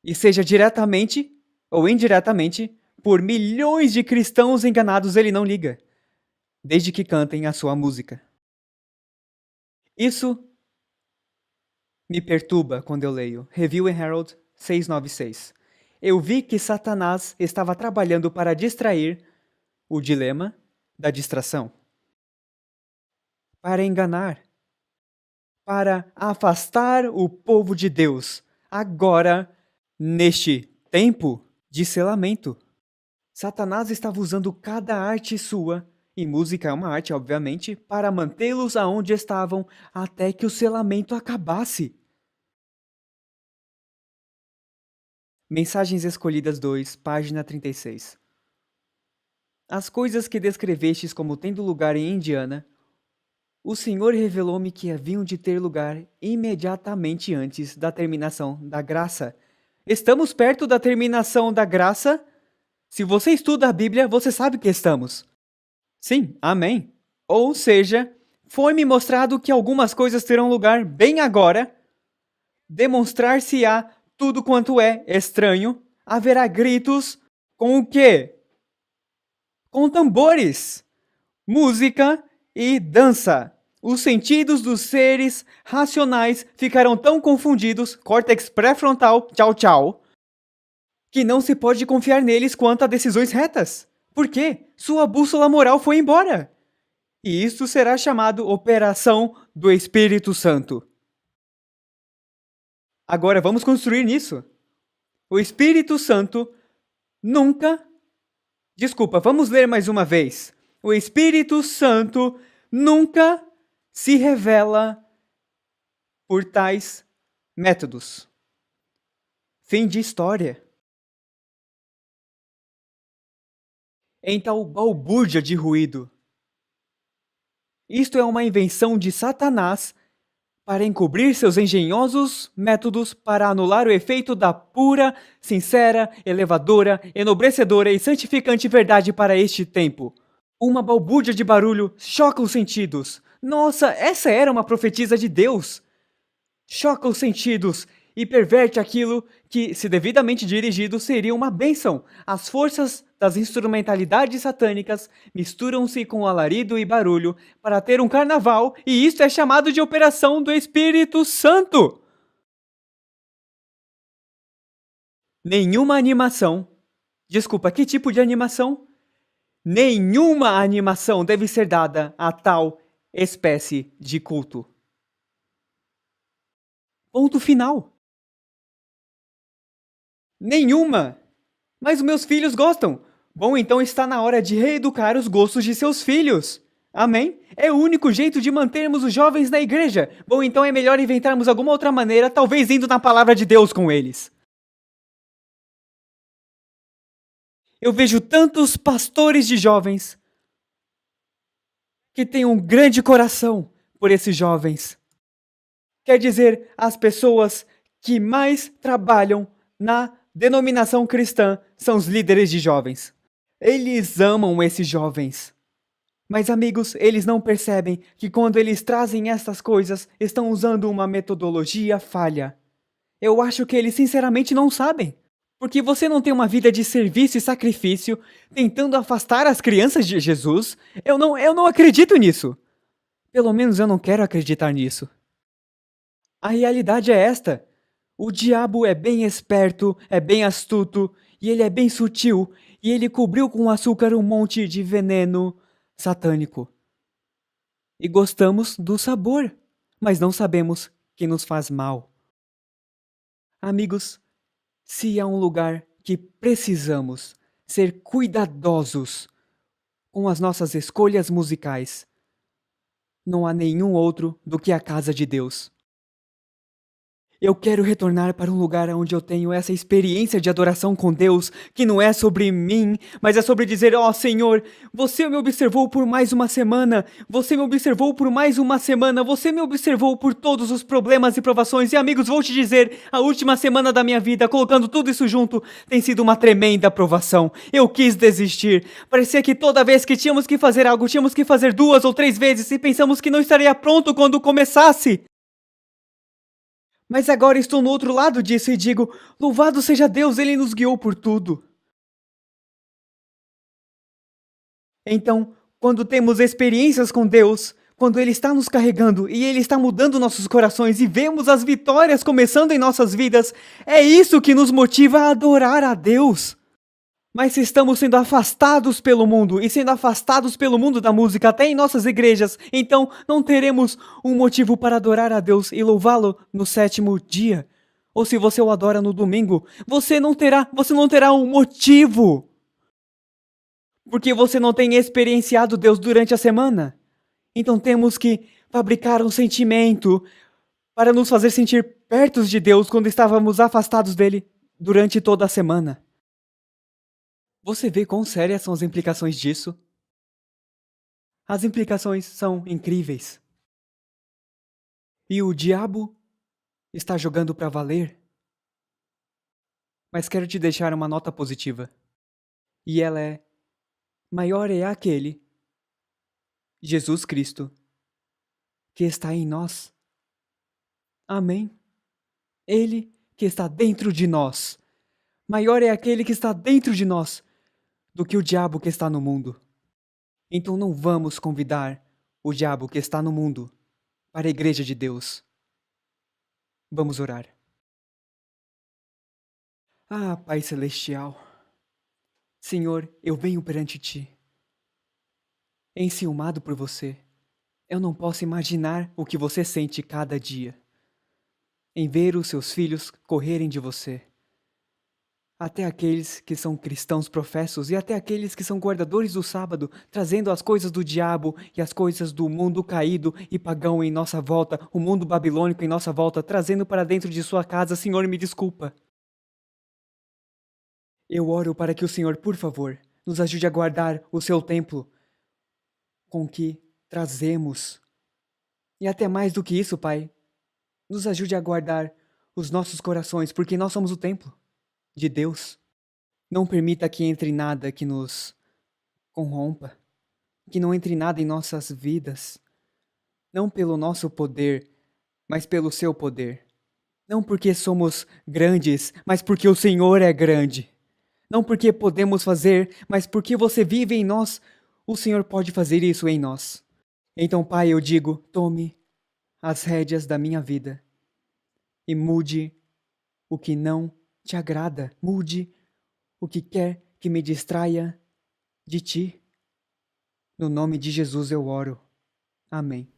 E seja diretamente ou indiretamente, por milhões de cristãos enganados ele não liga, desde que cantem a sua música. Isso me perturba quando eu leio Review and Herald 696. Eu vi que Satanás estava trabalhando para distrair o dilema da distração, para enganar, para afastar o povo de Deus, agora, neste tempo de selamento. Satanás estava usando cada arte sua, e música é uma arte, obviamente, para mantê-los aonde estavam até que o selamento acabasse. Mensagens Escolhidas 2, página 36. As coisas que descrevestes como tendo lugar em Indiana, o Senhor revelou-me que haviam de ter lugar imediatamente antes da terminação da graça. Estamos perto da terminação da graça? Se você estuda a Bíblia, você sabe que estamos. Sim, amém. Ou seja, foi-me mostrado que algumas coisas terão lugar bem agora, demonstrar-se-á tudo quanto é estranho, haverá gritos com o quê? Com tambores, música e dança. Os sentidos dos seres racionais ficarão tão confundidos, córtex pré-frontal, tchau tchau, que não se pode confiar neles quanto a decisões retas. Por quê? Sua bússola moral foi embora. E isso será chamado Operação do Espírito Santo. Agora vamos construir nisso. O Espírito Santo nunca. Desculpa, vamos ler mais uma vez. O Espírito Santo nunca se revela por tais métodos. Fim de história. Em tal balbúrdia de ruído. Isto é uma invenção de Satanás para encobrir seus engenhosos métodos para anular o efeito da pura, sincera, elevadora, enobrecedora e santificante verdade para este tempo. Uma balbúrdia de barulho choca os sentidos. Nossa, essa era uma profetisa de Deus. Choca os sentidos e perverte aquilo que, se devidamente dirigido, seria uma bênção. As forças das instrumentalidades satânicas misturam-se com alarido e barulho para ter um carnaval, e isto é chamado de Operação do Espírito Santo. Nenhuma animação. Desculpa, que tipo de animação? Nenhuma animação deve ser dada a tal espécie de culto. Ponto final. Nenhuma! Mas os meus filhos gostam. Bom, então está na hora de reeducar os gostos de seus filhos. Amém? É o único jeito de mantermos os jovens na igreja. Bom, então é melhor inventarmos alguma outra maneira, talvez indo na palavra de Deus com eles. Eu vejo tantos pastores de jovens que têm um grande coração por esses jovens. Quer dizer, as pessoas que mais trabalham na denominação cristã são os líderes de jovens. Eles amam esses jovens. Mas, amigos, eles não percebem que quando eles trazem estas coisas, estão usando uma metodologia falha. Eu acho que eles sinceramente não sabem. Porque você não tem uma vida de serviço e sacrifício tentando afastar as crianças de Jesus. Eu não acredito nisso. Pelo menos eu não quero acreditar nisso. A realidade é esta. O diabo é bem esperto, é bem astuto, e ele é bem sutil, e ele cobriu com açúcar um monte de veneno satânico. E gostamos do sabor, mas não sabemos que nos faz mal. Amigos, se há um lugar que precisamos ser cuidadosos com as nossas escolhas musicais, não há nenhum outro do que a casa de Deus. Eu quero retornar para um lugar onde eu tenho essa experiência de adoração com Deus, que não é sobre mim, mas é sobre dizer, ó Senhor, você me observou por mais uma semana, você me observou por mais uma semana, você me observou por todos os problemas e provações, e amigos, vou te dizer, a última semana da minha vida, colocando tudo isso junto, tem sido uma tremenda provação. Eu quis desistir, parecia que toda vez que tínhamos que fazer algo, tínhamos que fazer 2 ou 3 vezes, e pensamos que não estaria pronto quando começasse. Mas agora estou no outro lado disso e digo, louvado seja Deus, Ele nos guiou por tudo. Então, quando temos experiências com Deus, quando Ele está nos carregando e Ele está mudando nossos corações e vemos as vitórias começando em nossas vidas, é isso que nos motiva a adorar a Deus. Mas se estamos sendo afastados pelo mundo e sendo afastados pelo mundo da música até em nossas igrejas, então não teremos um motivo para adorar a Deus e louvá-lo no 7º dia. Ou se você o adora no domingo, você não terá um motivo. Porque você não tem experienciado Deus durante a semana. Então temos que fabricar um sentimento para nos fazer sentir perto de Deus quando estávamos afastados dele durante toda a semana. Você vê quão sérias são as implicações disso? As implicações são incríveis. E o diabo está jogando para valer. Mas quero te deixar uma nota positiva. E ela é: maior é aquele, Jesus Cristo, que está em nós. Amém. Ele que está dentro de nós. Maior é aquele que está dentro de nós do que o diabo que está no mundo. Então não vamos convidar o diabo que está no mundo para a igreja de Deus. Vamos orar. Ah, Pai Celestial, Senhor, eu venho perante Ti, enciumado por Você. Eu não posso imaginar o que Você sente cada dia, em ver os Seus filhos correrem de Você. Até aqueles que são cristãos professos e até aqueles que são guardadores do sábado, trazendo as coisas do diabo e as coisas do mundo caído e pagão em nossa volta, o mundo babilônico em nossa volta, trazendo para dentro de sua casa. Senhor, me desculpa. Eu oro para que o Senhor, por favor, nos ajude a guardar o seu templo com que trazemos. E até mais do que isso, Pai, nos ajude a guardar os nossos corações, porque nós somos o templo de Deus. Não permita que entre nada que nos corrompa, que não entre nada em nossas vidas, não pelo nosso poder, mas pelo seu poder. Não porque somos grandes, mas porque o Senhor é grande. Não porque podemos fazer, mas porque você vive em nós, o Senhor pode fazer isso em nós. Então, Pai, eu digo, tome as rédeas da minha vida e mude o que não te agrada, mude o que quer que me distraia de Ti. No nome de Jesus eu oro. Amém.